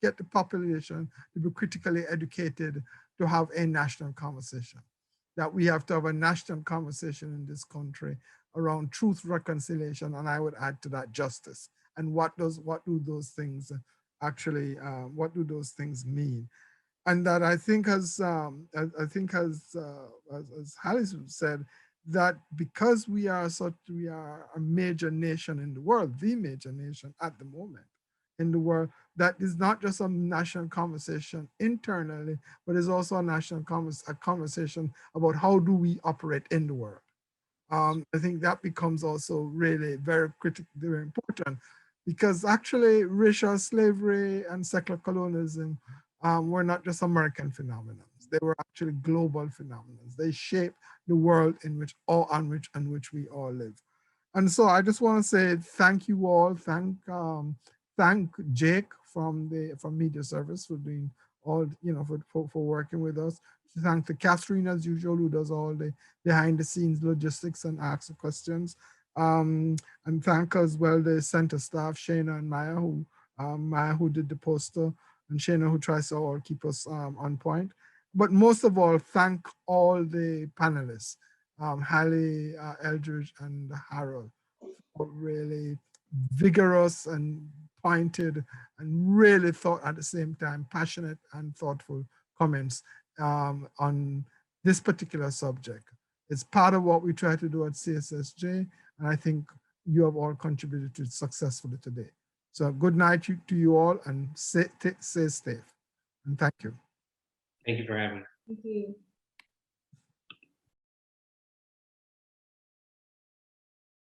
get the population to be critically educated to have a national conversation. That we have to have a national conversation in this country around truth, reconciliation, and I would add to that justice. And what do those things actually, what do those things mean? And that I think as Harley said, that because we are a major nation in the world, the major nation at the moment in the world, that is not just a national conversation internally, but is also a national conversation about how do we operate in the world. I think that becomes also really very critical, very important, because actually racial slavery and secular colonialism were not just American phenomena. They were actually global phenomena. They shape the world in which we all live. And so I just want to say thank you all. Thank Jake from Media Service for doing all, for working with us. Thank to Catherine, as usual, who does all the behind the scenes logistics and asks the questions. And thank as well the center staff, Shana and Maya who did the poster, and Shana who tries to all keep us on point. But most of all, thank all the panelists, Harley, Eldridge, and Harold, for really vigorous and pointed and really thought at the same time, passionate and thoughtful comments on this particular subject. It's part of what we try to do at CSSJ, and I think you have all contributed to it successfully today. So good night to you all, and stay safe. And thank you. Thank you for having me. Thank you.